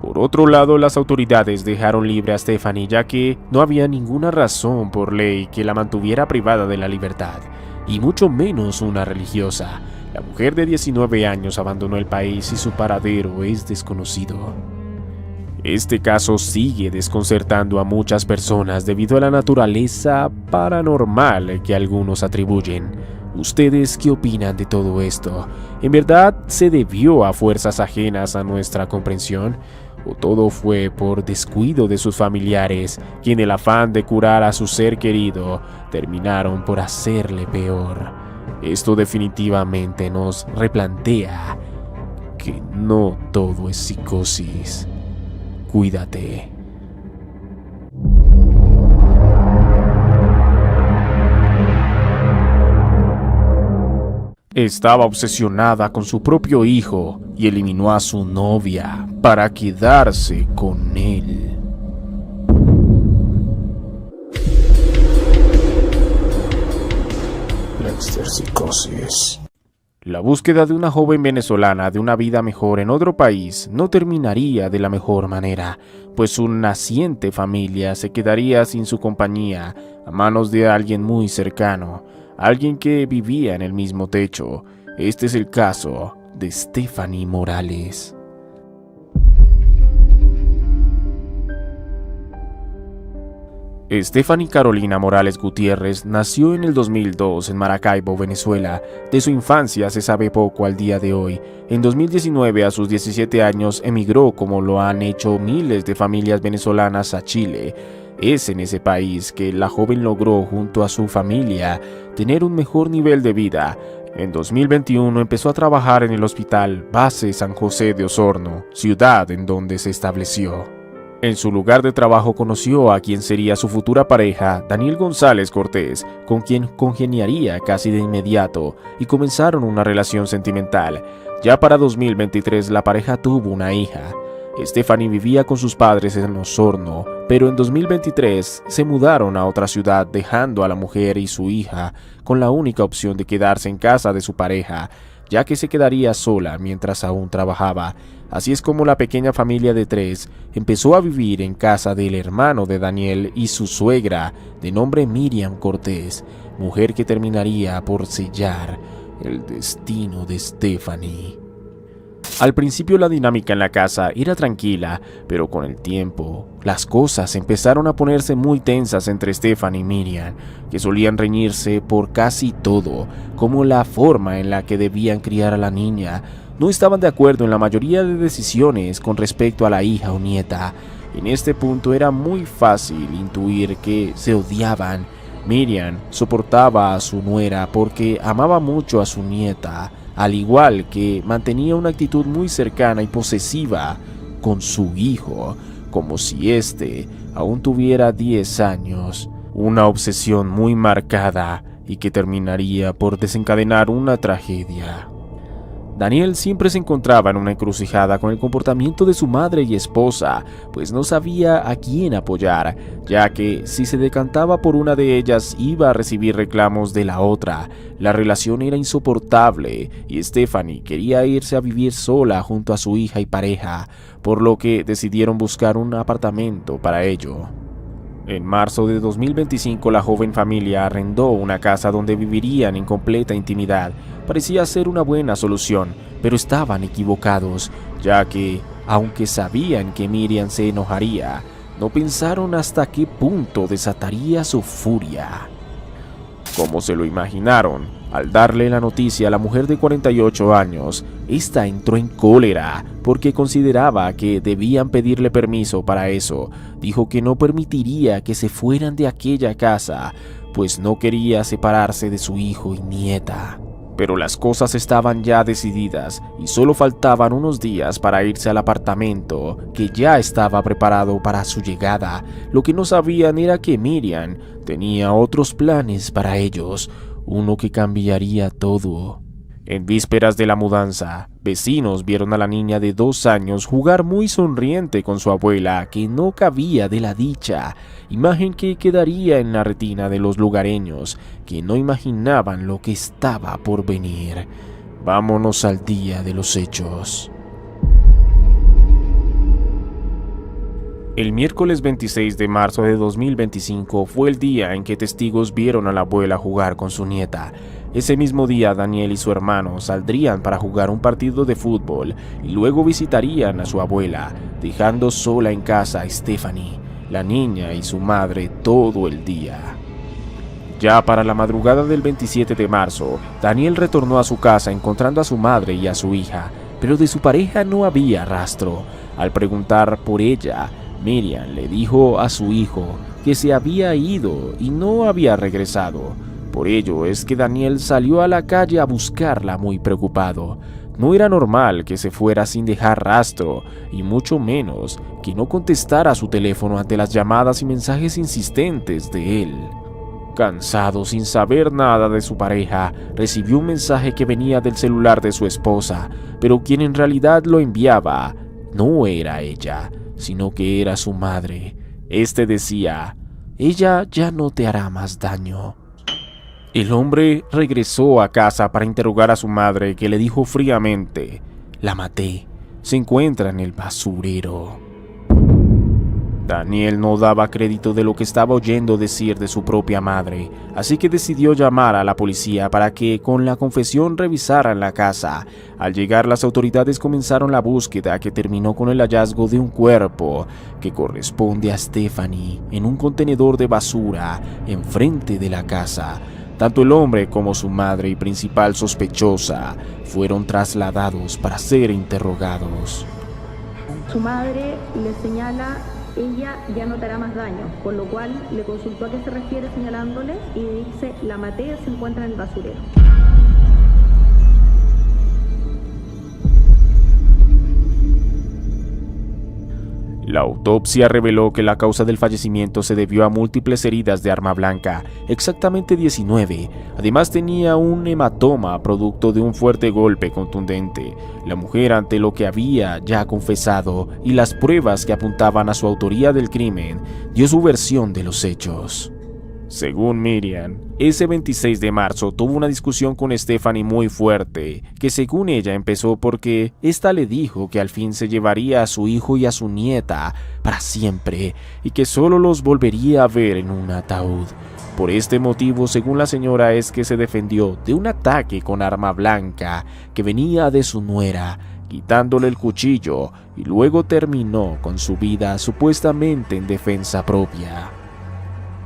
Por otro lado, las autoridades dejaron libre a Stephanie, ya que no había ninguna razón por ley que la mantuviera privada de la libertad, y mucho menos una religiosa. La mujer de 19 años abandonó el país y su paradero es desconocido. Este caso sigue desconcertando a muchas personas debido a la naturaleza paranormal que algunos atribuyen. ¿Ustedes qué opinan de todo esto? ¿En verdad se debió a fuerzas ajenas a nuestra comprensión? ¿O todo fue por descuido de sus familiares, que en el afán de curar a su ser querido terminaron por hacerle peor? Esto definitivamente nos replantea que no todo es psicosis. Cuídate. Estaba obsesionada con su propio hijo y eliminó a su novia para quedarse con él. Psicosis. La búsqueda de una joven venezolana de una vida mejor en otro país no terminaría de la mejor manera, pues su naciente familia se quedaría sin su compañía a manos de alguien muy cercano, alguien que vivía en el mismo techo. Este es el caso de Stephanie Morales. Stephanie Carolina Morales Gutiérrez nació en el 2002 en Maracaibo, Venezuela. De su infancia se sabe poco al día de hoy. En 2019, a sus 17 años, emigró, como lo han hecho miles de familias venezolanas, a Chile. Es en ese país que la joven logró, junto a su familia, tener un mejor nivel de vida. En 2021 empezó a trabajar en el Hospital Base San José de Osorno, ciudad en donde se estableció. En su lugar de trabajo conoció a quien sería su futura pareja, Daniel González Cortés, con quien congeniaría casi de inmediato y comenzaron una relación sentimental. Ya para 2023 la pareja tuvo una hija. Stephanie vivía con sus padres en Osorno, pero en 2023 se mudaron a otra ciudad, dejando a la mujer y su hija con la única opción de quedarse en casa de su pareja, ya que se quedaría sola mientras aún trabajaba. Así es como la pequeña familia de 3 empezó a vivir en casa del hermano de Daniel y su suegra, de nombre Miriam Cortés, mujer que terminaría por sellar el destino de Stephanie. Al principio la dinámica en la casa era tranquila, pero con el tiempo las cosas empezaron a ponerse muy tensas entre Stephanie y Miriam, que solían reñirse por casi todo, como la forma en la que debían criar a la niña. No estaban de acuerdo en la mayoría de decisiones con respecto a la hija o nieta. En este punto era muy fácil intuir que se odiaban. Miriam soportaba a su nuera porque amaba mucho a su nieta, al igual que mantenía una actitud muy cercana y posesiva con su hijo, como si éste aún tuviera 10 años. Una obsesión muy marcada y que terminaría por desencadenar una tragedia. Daniel siempre se encontraba en una encrucijada con el comportamiento de su madre y esposa, pues no sabía a quién apoyar, ya que si se decantaba por una de ellas iba a recibir reclamos de la otra. La relación era insoportable y Stephanie quería irse a vivir sola junto a su hija y pareja, por lo que decidieron buscar un apartamento para ello. En marzo de 2025, la joven familia arrendó una casa donde vivirían en completa intimidad. Parecía ser una buena solución, pero estaban equivocados, ya que, aunque sabían que Miriam se enojaría, no pensaron hasta qué punto desataría su furia. Como se lo imaginaron, al darle la noticia a la mujer de 48 años, esta entró en cólera porque consideraba que debían pedirle permiso para eso. Dijo que no permitiría que se fueran de aquella casa, pues no quería separarse de su hijo y nieta. Pero las cosas estaban ya decididas y solo faltaban unos días para irse al apartamento que ya estaba preparado para su llegada. Lo que no sabían era que Miriam tenía otros planes para ellos, uno que cambiaría todo. En vísperas de la mudanza, vecinos vieron a la niña de 2 años jugar muy sonriente con su abuela, que no cabía de la dicha, imagen que quedaría en la retina de los lugareños, que no imaginaban lo que estaba por venir. Vámonos al día de los hechos. El miércoles 26 de marzo de 2025 fue el día en que testigos vieron a la abuela jugar con su nieta. Ese mismo día, Daniel y su hermano saldrían para jugar un partido de fútbol y luego visitarían a su abuela, dejando sola en casa a Stephanie, la niña y su madre todo el día. Ya para la madrugada del 27 de marzo, Daniel retornó a su casa encontrando a su madre y a su hija, pero de su pareja no había rastro. Al preguntar por ella, Miriam le dijo a su hijo que se había ido y no había regresado. Por ello es que Daniel salió a la calle a buscarla muy preocupado. No era normal que se fuera sin dejar rastro, y mucho menos que no contestara su teléfono ante las llamadas y mensajes insistentes de él. Cansado, sin saber nada de su pareja, recibió un mensaje que venía del celular de su esposa, pero quien en realidad lo enviaba no era ella, sino que era su madre. Este decía: «Ella ya no te hará más daño». El hombre regresó a casa para interrogar a su madre, que le dijo fríamente: «La maté, se encuentra en el basurero». Daniel no daba crédito de lo que estaba oyendo decir de su propia madre, así que decidió llamar a la policía para que con la confesión revisaran la casa. Al llegar, las autoridades comenzaron la búsqueda, que terminó con el hallazgo de un cuerpo que corresponde a Stephanie en un contenedor de basura enfrente de la casa. Tanto el hombre como su madre y principal sospechosa fueron trasladados para ser interrogados. Su madre le señala: ella ya no te hará más daño, con lo cual le consultó a qué se refiere señalándole y dice: la maté, se encuentra en el basurero. La autopsia reveló que la causa del fallecimiento se debió a múltiples heridas de arma blanca, exactamente 19. Además tenía un hematoma producto de un fuerte golpe contundente. La mujer, ante lo que había ya confesado y las pruebas que apuntaban a su autoría del crimen, dio su versión de los hechos. Según Miriam, ese 26 de marzo tuvo una discusión con Stephanie muy fuerte, que según ella empezó porque ésta le dijo que al fin se llevaría a su hijo y a su nieta para siempre y que solo los volvería a ver en un ataúd. Por este motivo, según la señora, es que se defendió de un ataque con arma blanca que venía de su nuera, quitándole el cuchillo, y luego terminó con su vida supuestamente en defensa propia.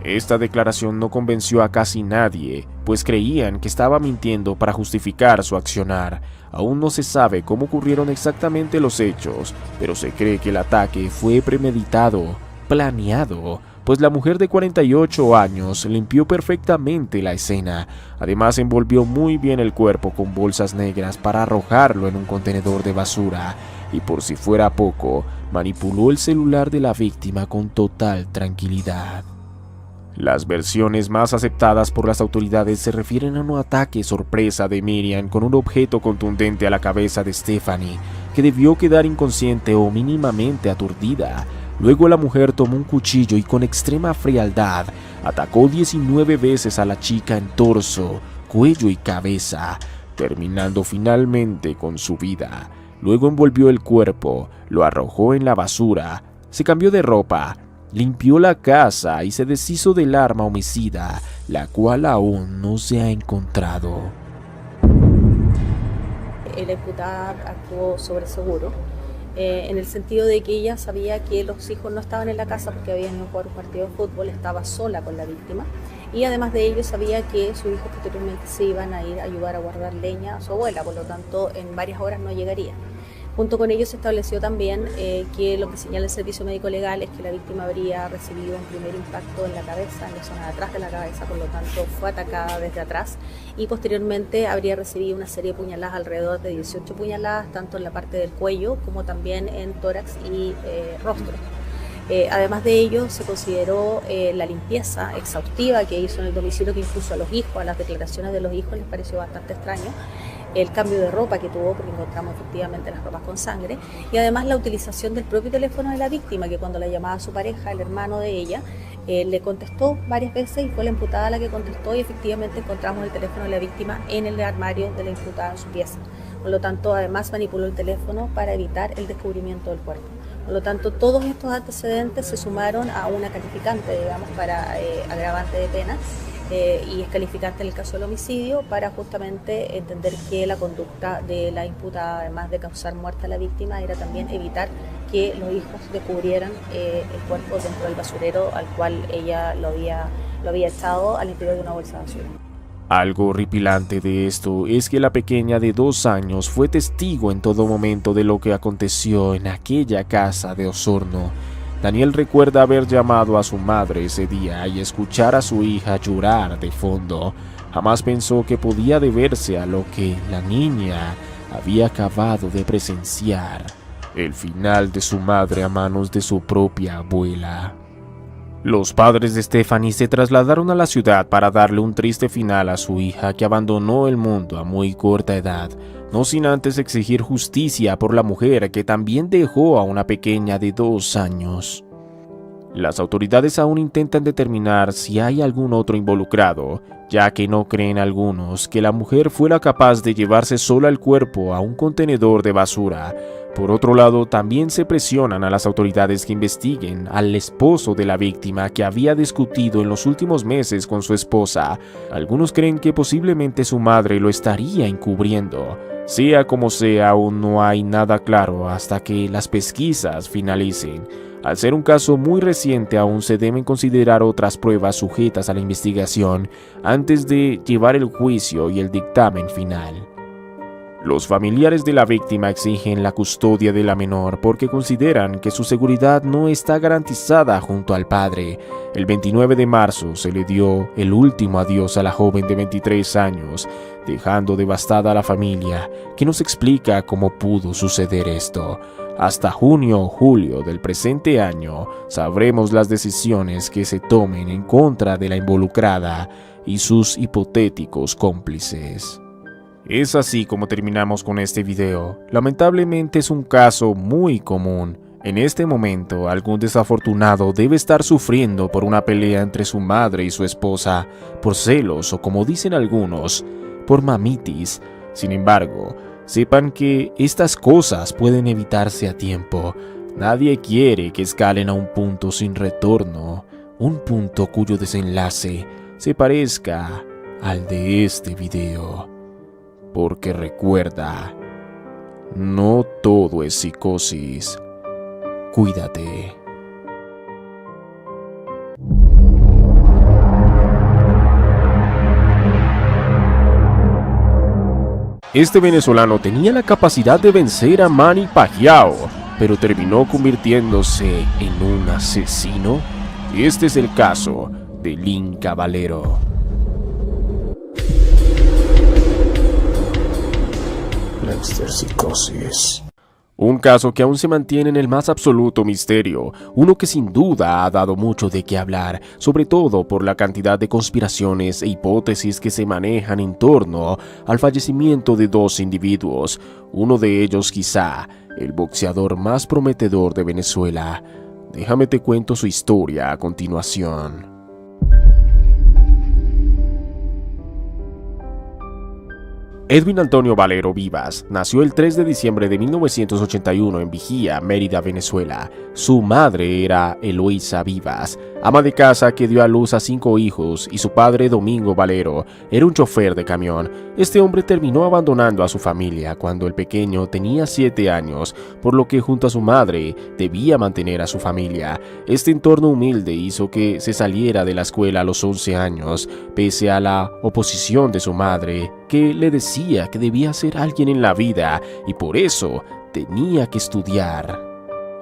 Esta declaración no convenció a casi nadie, pues creían que estaba mintiendo para justificar su accionar. Aún no se sabe cómo ocurrieron exactamente los hechos, pero se cree que el ataque fue premeditado, planeado, pues la mujer de 48 años limpió perfectamente la escena. Además, envolvió muy bien el cuerpo con bolsas negras para arrojarlo en un contenedor de basura, y por si fuera poco, manipuló el celular de la víctima con total tranquilidad. Las versiones más aceptadas por las autoridades se refieren a un ataque sorpresa de Miriam con un objeto contundente a la cabeza de Stephanie, que debió quedar inconsciente o mínimamente aturdida. Luego la mujer tomó un cuchillo y con extrema frialdad atacó 19 veces a la chica en torso, cuello y cabeza, terminando finalmente con su vida. Luego envolvió el cuerpo, lo arrojó en la basura, se cambió de ropa, limpió la casa y se deshizo del arma homicida, la cual aún no se ha encontrado. La imputada actuó sobre seguro, en el sentido de que ella sabía que los hijos no estaban en la casa porque habían ido a jugar un partido de fútbol, estaba sola con la víctima, y además de ello sabía que sus hijos posteriormente se iban a ir a ayudar a guardar leña a su abuela, por lo tanto en varias horas no llegaría. Junto con ello se estableció también que lo que señala el servicio médico legal es que la víctima habría recibido un primer impacto en la cabeza, en la zona de atrás de la cabeza, por lo tanto fue atacada desde atrás y posteriormente habría recibido una serie de puñaladas, alrededor de 18 puñaladas, tanto en la parte del cuello como también en tórax y rostro. Además de ello, se consideró la limpieza exhaustiva que hizo en el domicilio, que incluso a los hijos, a las declaraciones de los hijos les pareció bastante extraño. El cambio de ropa que tuvo, porque encontramos efectivamente las ropas con sangre, y además la utilización del propio teléfono de la víctima, que cuando la llamaba a su pareja, el hermano de ella, le contestó varias veces y fue la imputada la que contestó, y efectivamente encontramos el teléfono de la víctima en el armario de la imputada en su pieza. Por lo tanto, además manipuló el teléfono para evitar el descubrimiento del cuerpo. Por lo tanto, todos estos antecedentes se sumaron a una calificante, digamos, para agravante de pena, y es calificante en el caso del homicidio, para justamente entender que la conducta de la imputada, además de causar muerte a la víctima, era también evitar que los hijos descubrieran el cuerpo dentro del basurero al cual ella lo había echado al interior de una bolsa de basura. Algo horripilante de esto es que la pequeña de 2 años fue testigo en todo momento de lo que aconteció en aquella casa de Osorno. Daniel recuerda haber llamado a su madre ese día y escuchar a su hija llorar de fondo. Jamás pensó que podía deberse a lo que la niña había acabado de presenciar: el final de su madre a manos de su propia abuela. Los padres de Stephanie se trasladaron a la ciudad para darle un triste final a su hija, que abandonó el mundo a muy corta edad, no sin antes exigir justicia por la mujer que también dejó a una pequeña de 2 años. Las autoridades aún intentan determinar si hay algún otro involucrado, ya que no creen algunos que la mujer fuera capaz de llevarse sola el cuerpo a un contenedor de basura. Por otro lado, también se presionan a las autoridades que investiguen al esposo de la víctima, que había discutido en los últimos meses con su esposa. Algunos creen que posiblemente su madre lo estaría encubriendo. Sea como sea, aún no hay nada claro hasta que las pesquisas finalicen. Al ser un caso muy reciente, aún se deben considerar otras pruebas sujetas a la investigación antes de llevar el juicio y el dictamen final. Los familiares de la víctima exigen la custodia de la menor porque consideran que su seguridad no está garantizada junto al padre. El 29 de marzo se le dio el último adiós a la joven de 23 años, dejando devastada a la familia, que nos explica cómo pudo suceder esto. Hasta junio o julio del presente año sabremos las decisiones que se tomen en contra de la involucrada y sus hipotéticos cómplices. Es así como terminamos con este video. Lamentablemente es un caso muy común. En este momento, algún desafortunado debe estar sufriendo por una pelea entre su madre y su esposa, por celos o, como dicen algunos, por mamitis. Sin embargo, sepan que estas cosas pueden evitarse a tiempo. Nadie quiere que escalen a un punto sin retorno, un punto cuyo desenlace se parezca al de este video. Porque recuerda, no todo es psicosis. Cuídate. Este venezolano tenía la capacidad de vencer a Manny Pacquiao, pero terminó convirtiéndose en un asesino. Este es el caso de Lynn Caballero. Psicosis. Un caso que aún se mantiene en el más absoluto misterio, uno que sin duda ha dado mucho de qué hablar, sobre todo por la cantidad de conspiraciones e hipótesis que se manejan en torno al fallecimiento de dos individuos, uno de ellos quizá el boxeador más prometedor de Venezuela. Déjame te cuento su historia a continuación. Edwin Antonio Valero Vivas nació el 3 de diciembre de 1981 en Vigía, Mérida, Venezuela. Su madre era Eloísa Vivas, ama de casa que dio a luz a 5 hijos, y su padre, Domingo Valero, era un chofer de camión. Este hombre terminó abandonando a su familia cuando el pequeño tenía 7 años, por lo que junto a su madre debía mantener a su familia. Este entorno humilde hizo que se saliera de la escuela a los 11 años, pese a la oposición de su madre, que le decía que debía ser alguien en la vida y por eso tenía que estudiar.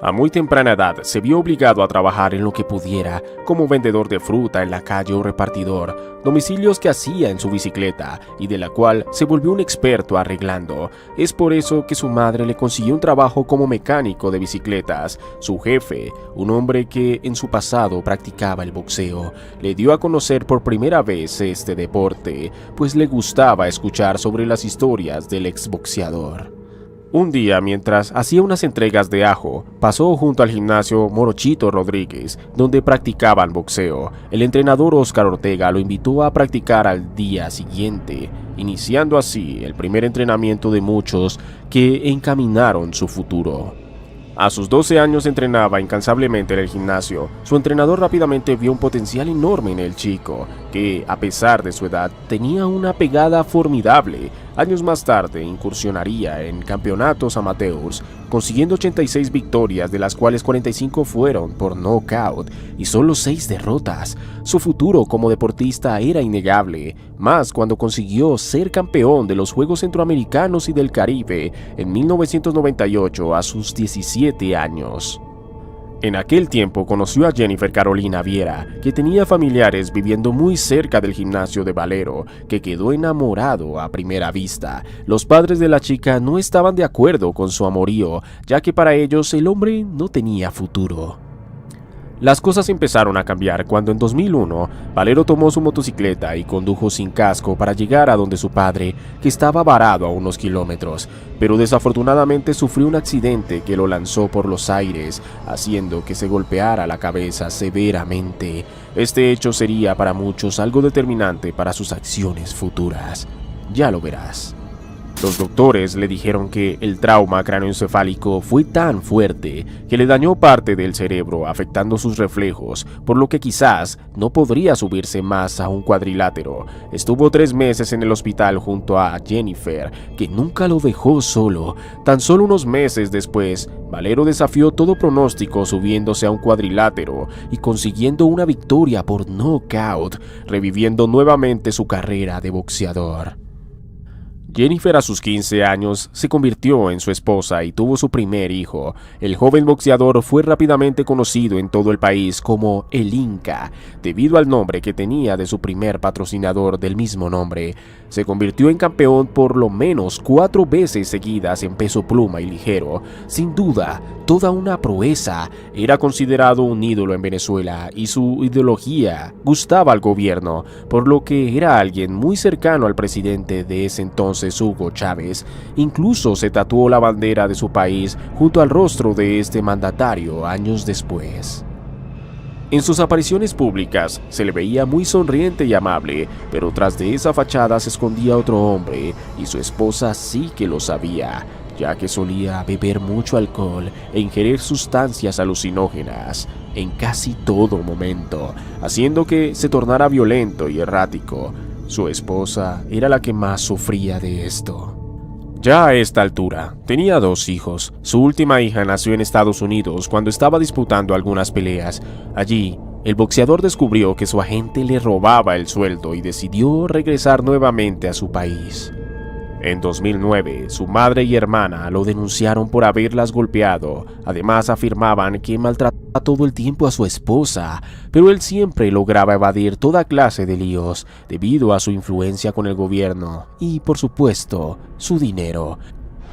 A muy temprana edad se vio obligado a trabajar en lo que pudiera, como vendedor de fruta en la calle o repartidor, domicilios que hacía en su bicicleta y de la cual se volvió un experto arreglando. Es por eso que su madre le consiguió un trabajo como mecánico de bicicletas. Su jefe, un hombre que en su pasado practicaba el boxeo, le dio a conocer por primera vez este deporte, pues le gustaba escuchar sobre las historias del exboxeador. Un día, mientras hacía unas entregas de ajo, pasó junto al gimnasio Morochito Rodríguez, donde practicaban boxeo. El entrenador Oscar Ortega lo invitó a practicar al día siguiente, iniciando así el primer entrenamiento de muchos que encaminaron su futuro. A sus 12 años entrenaba incansablemente en el gimnasio. Su entrenador rápidamente vio un potencial enorme en el chico, que, a pesar de su edad, tenía una pegada formidable. Años más tarde incursionaría en campeonatos amateurs, consiguiendo 86 victorias, de las cuales 45 fueron por knockout y solo 6 derrotas. Su futuro como deportista era innegable, más cuando consiguió ser campeón de los Juegos Centroamericanos y del Caribe en 1998 a sus 17 años. En aquel tiempo conoció a Jennifer Carolina Viera, que tenía familiares viviendo muy cerca del gimnasio de Valero, que quedó enamorado a primera vista. Los padres de la chica no estaban de acuerdo con su amorío, ya que para ellos el hombre no tenía futuro. Las cosas empezaron a cambiar cuando en 2001 Valero tomó su motocicleta y condujo sin casco para llegar a donde su padre, que estaba varado a unos kilómetros, pero desafortunadamente sufrió un accidente que lo lanzó por los aires, haciendo que se golpeara la cabeza severamente. Este hecho sería para muchos algo determinante para sus acciones futuras. Ya lo verás. Los doctores le dijeron que el trauma cráneoencefálico fue tan fuerte que le dañó parte del cerebro, afectando sus reflejos, por lo que quizás no podría subirse más a un cuadrilátero. Estuvo 3 meses en el hospital junto a Jennifer, que nunca lo dejó solo. Tan solo unos meses después, Valero desafió todo pronóstico subiéndose a un cuadrilátero y consiguiendo una victoria por knockout, reviviendo nuevamente su carrera de boxeador. Jennifer a sus 15 años se convirtió en su esposa y tuvo su primer hijo. El joven boxeador fue rápidamente conocido en todo el país como el Inca, debido al nombre que tenía de su primer patrocinador del mismo nombre. Se convirtió en campeón por lo menos 4 veces seguidas en peso pluma y ligero. Sin duda, toda una proeza. Era considerado un ídolo en Venezuela y su ideología gustaba al gobierno, por lo que era alguien muy cercano al presidente de ese entonces, Hugo Chávez. Incluso se tatuó la bandera de su país junto al rostro de este mandatario años después. En sus apariciones públicas se le veía muy sonriente y amable, pero tras de esa fachada se escondía otro hombre, y su esposa sí que lo sabía, ya que solía beber mucho alcohol e ingerir sustancias alucinógenas en casi todo momento, haciendo que se tornara violento y errático. Su esposa era la que más sufría de esto. Ya a esta altura, tenía 2 hijos. Su última hija nació en Estados Unidos cuando estaba disputando algunas peleas. Allí, el boxeador descubrió que su agente le robaba el sueldo y decidió regresar nuevamente a su país. En 2009, su madre y hermana lo denunciaron por haberlas golpeado. Además, afirmaban que maltrataba todo el tiempo a su esposa, pero él siempre lograba evadir toda clase de líos debido a su influencia con el gobierno y, por supuesto, su dinero.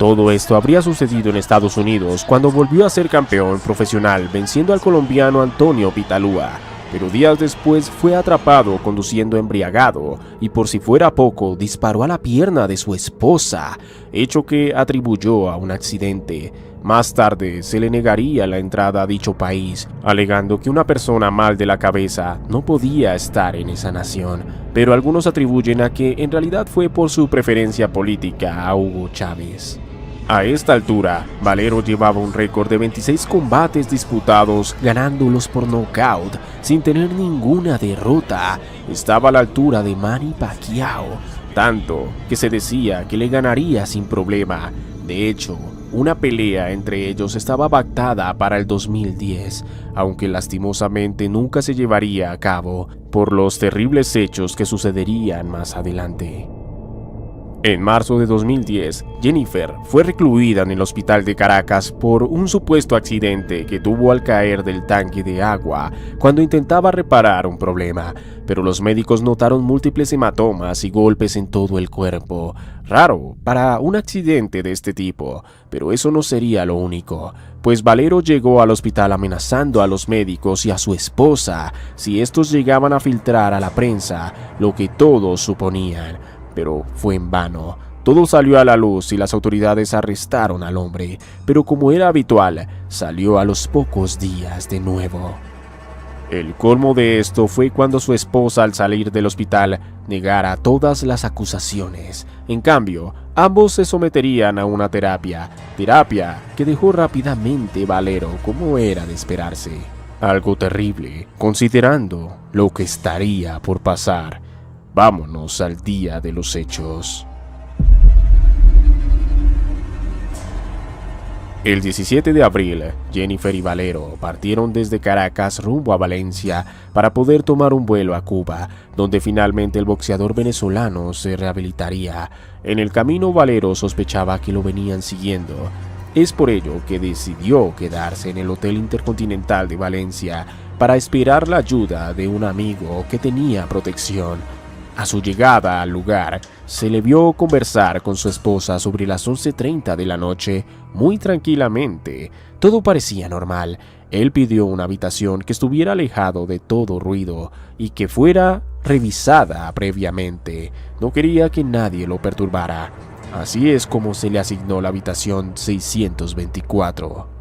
Todo esto habría sucedido en Estados Unidos cuando volvió a ser campeón profesional venciendo al colombiano Antonio Pitalúa, pero días después fue atrapado conduciendo embriagado y por si fuera poco disparó a la pierna de su esposa, hecho que atribuyó a un accidente. Más tarde se le negaría la entrada a dicho país, alegando que una persona mal de la cabeza no podía estar en esa nación, pero algunos atribuyen a que en realidad fue por su preferencia política a Hugo Chávez. A esta altura, Valero llevaba un récord de 26 combates disputados, ganándolos por nocaut, sin tener ninguna derrota. Estaba a la altura de Manny Pacquiao, tanto que se decía que le ganaría sin problema. De hecho, una pelea entre ellos estaba pactada para el 2010, aunque lastimosamente nunca se llevaría a cabo por los terribles hechos que sucederían más adelante. En marzo de 2010, Jennifer fue recluida en el hospital de Caracas por un supuesto accidente que tuvo al caer del tanque de agua cuando intentaba reparar un problema, pero los médicos notaron múltiples hematomas y golpes en todo el cuerpo. Raro para un accidente de este tipo, pero eso no sería lo único, pues Valero llegó al hospital amenazando a los médicos y a su esposa si estos llegaban a filtrar a la prensa lo que todos suponían. Pero fue en vano. Todo salió a la luz y las autoridades arrestaron al hombre, pero como era habitual, salió a los pocos días de nuevo. El colmo de esto fue cuando su esposa, al salir del hospital, negara todas las acusaciones. En cambio, ambos se someterían a una terapia que dejó rápidamente Valero como era de esperarse. Algo terrible, considerando lo que estaría por pasar. Vámonos al día de los hechos. El 17 de abril, Jennifer y Valero partieron desde Caracas rumbo a Valencia para poder tomar un vuelo a Cuba, donde finalmente el boxeador venezolano se rehabilitaría. En el camino, Valero sospechaba que lo venían siguiendo. Es por ello que decidió quedarse en el Hotel Intercontinental de Valencia para esperar la ayuda de un amigo que tenía protección. A su llegada al lugar, se le vio conversar con su esposa sobre las 11:30 de la noche, muy tranquilamente. Todo parecía normal. Él pidió una habitación que estuviera alejado de todo ruido y que fuera revisada previamente. No quería que nadie lo perturbara. Así es como se le asignó la habitación 624.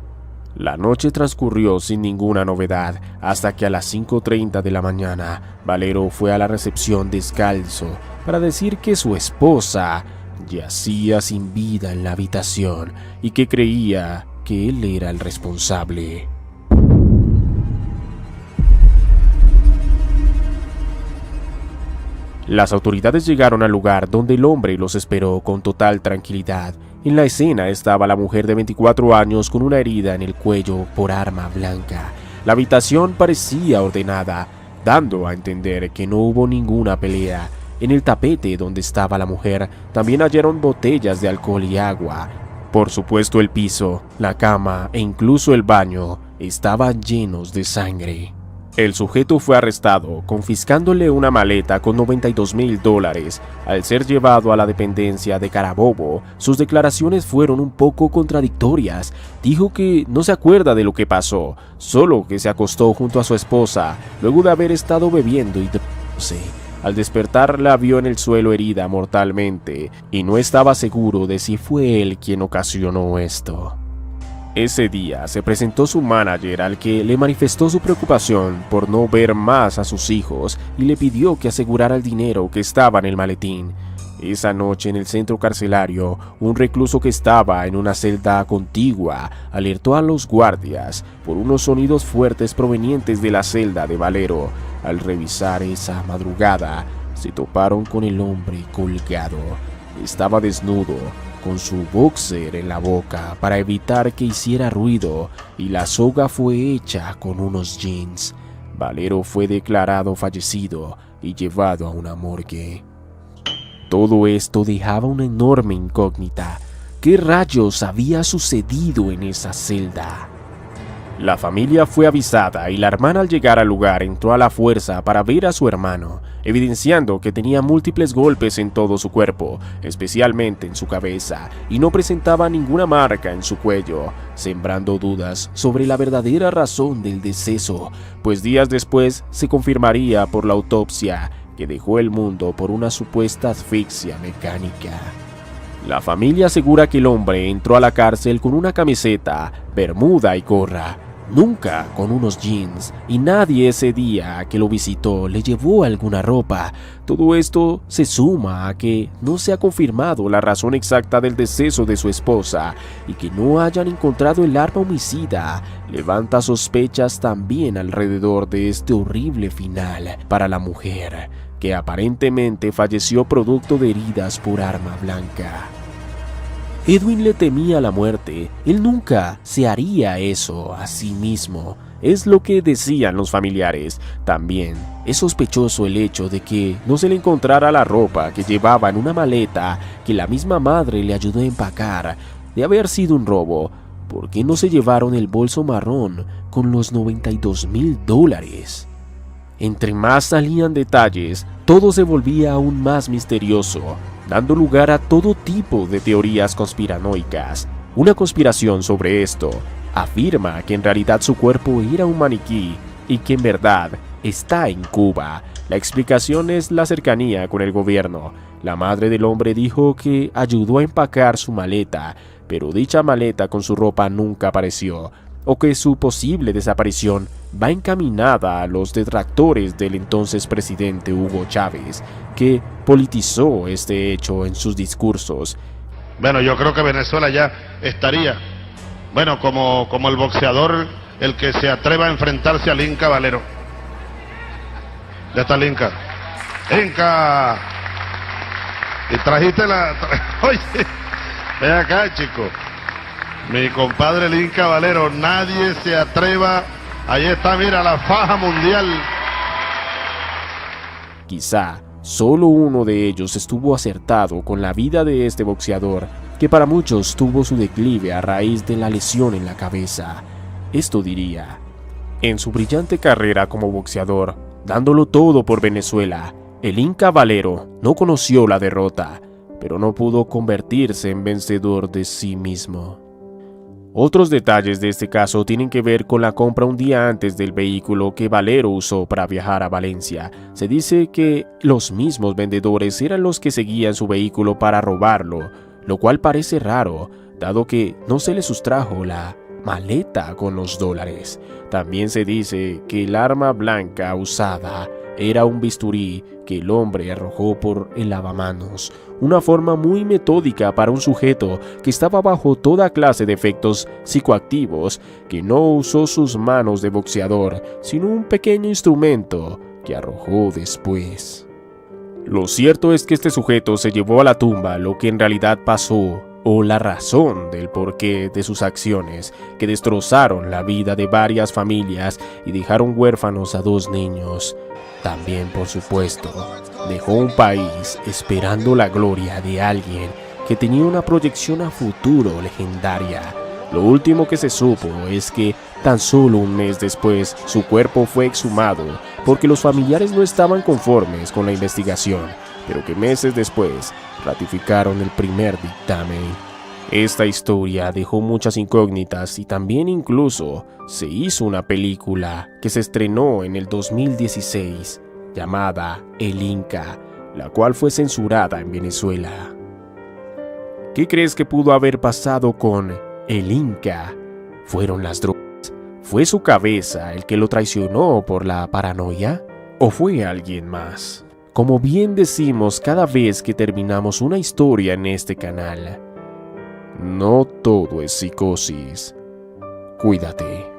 La noche transcurrió sin ninguna novedad hasta que a las 5:30 de la mañana, Valero fue a la recepción descalzo para decir que su esposa yacía sin vida en la habitación y que creía que él era el responsable. Las autoridades llegaron al lugar donde el hombre los esperó con total tranquilidad. En la escena estaba la mujer de 24 años con una herida en el cuello por arma blanca. La habitación parecía ordenada, dando a entender que no hubo ninguna pelea. En el tapete donde estaba la mujer también hallaron botellas de alcohol y agua. Por supuesto, el piso, la cama e incluso el baño estaban llenos de sangre. El sujeto fue arrestado, confiscándole una maleta con $92,000. Al ser llevado a la dependencia de Carabobo, sus declaraciones fueron un poco contradictorias. Dijo que no se acuerda de lo que pasó, solo que se acostó junto a su esposa, luego de haber estado bebiendo y drogándose. Al despertar la vio en el suelo herida mortalmente, y no estaba seguro de si fue él quien ocasionó esto. Ese día se presentó su manager, al que le manifestó su preocupación por no ver más a sus hijos y le pidió que asegurara el dinero que estaba en el maletín. Esa noche en el centro carcelario, un recluso que estaba en una celda contigua alertó a los guardias por unos sonidos fuertes provenientes de la celda de Valero. Al revisar esa madrugada, se toparon con el hombre colgado. Estaba desnudo, con su boxer en la boca para evitar que hiciera ruido, y la soga fue hecha con unos jeans. Valero fue declarado fallecido y llevado a una morgue. Todo esto dejaba una enorme incógnita. ¿Qué rayos había sucedido en esa celda? La familia fue avisada y la hermana, al llegar al lugar, entró a la fuerza para ver a su hermano. evidenciando que tenía múltiples golpes en todo su cuerpo, especialmente en su cabeza, y no presentaba ninguna marca en su cuello, sembrando dudas sobre la verdadera razón del deceso, pues días después se confirmaría por la autopsia que dejó el mundo por una supuesta asfixia mecánica. La familia asegura que el hombre entró a la cárcel con una camiseta, bermuda y gorra, nunca con unos jeans, y nadie ese día que lo visitó le llevó alguna ropa. Todo esto se suma a que no se ha confirmado la razón exacta del deceso de su esposa y que no hayan encontrado el arma homicida levanta sospechas también alrededor de este horrible final para la mujer, que aparentemente falleció producto de heridas por arma blanca. Edwin le temía la muerte, él nunca se haría eso a sí mismo, es lo que decían los familiares. También es sospechoso el hecho de que no se le encontrara la ropa que llevaba en una maleta que la misma madre le ayudó a empacar. De haber sido un robo, ¿por qué no se llevaron el bolso marrón con los $92,000? Entre más salían detalles, todo se volvía aún más misterioso, dando lugar a todo tipo de teorías conspiranoicas. Una conspiración sobre esto afirma que en realidad su cuerpo era un maniquí y que en verdad está en Cuba. La explicación es la cercanía con el gobierno. La madre del hombre dijo que ayudó a empacar su maleta, pero dicha maleta con su ropa nunca apareció, o que su posible desaparición va encaminada a los detractores del entonces presidente Hugo Chávez, que politizó este hecho en sus discursos. Bueno, yo creo que Venezuela ya estaría, bueno, como el boxeador, el que se atreva a enfrentarse al Inca Valero. Ya está el Inca. ¡Inca! Y trajiste la... Oye, ven acá, chico. Mi compadre el Inca Valero, nadie se atreva. Ahí está, mira, la faja mundial. Quizá solo uno de ellos estuvo acertado con la vida de este boxeador, que para muchos tuvo su declive a raíz de la lesión en la cabeza. Esto diría: en su brillante carrera como boxeador, dándolo todo por Venezuela, el Inca Valero no conoció la derrota, pero no pudo convertirse en vencedor de sí mismo. Otros detalles de este caso tienen que ver con la compra un día antes del vehículo que Valero usó para viajar a Valencia. Se dice que los mismos vendedores eran los que seguían su vehículo para robarlo, lo cual parece raro, dado que no se le sustrajo la maleta con los dólares. También se dice que el arma blanca usada era un bisturí que el hombre arrojó por el lavamanos, una forma muy metódica para un sujeto que estaba bajo toda clase de efectos psicoactivos, que no usó sus manos de boxeador, sino un pequeño instrumento que arrojó después. Lo cierto es que este sujeto se llevó a la tumba lo que en realidad pasó, o la razón del porqué de sus acciones, que destrozaron la vida de varias familias y dejaron huérfanos a 2 niños. También, por supuesto, dejó un país esperando la gloria de alguien que tenía una proyección a futuro legendaria. Lo último que se supo es que tan solo un mes después su cuerpo fue exhumado porque los familiares no estaban conformes con la investigación, pero que meses después ratificaron el primer dictamen. Esta historia dejó muchas incógnitas y también incluso se hizo una película que se estrenó en el 2016 llamada El Inca, la cual fue censurada en Venezuela. ¿Qué crees que pudo haber pasado con el Inca? ¿Fueron las drogas? ¿Fue su cabeza el que lo traicionó por la paranoia? ¿O fue alguien más? Como bien decimos cada vez que terminamos una historia en este canal, no todo es psicosis. Cuídate.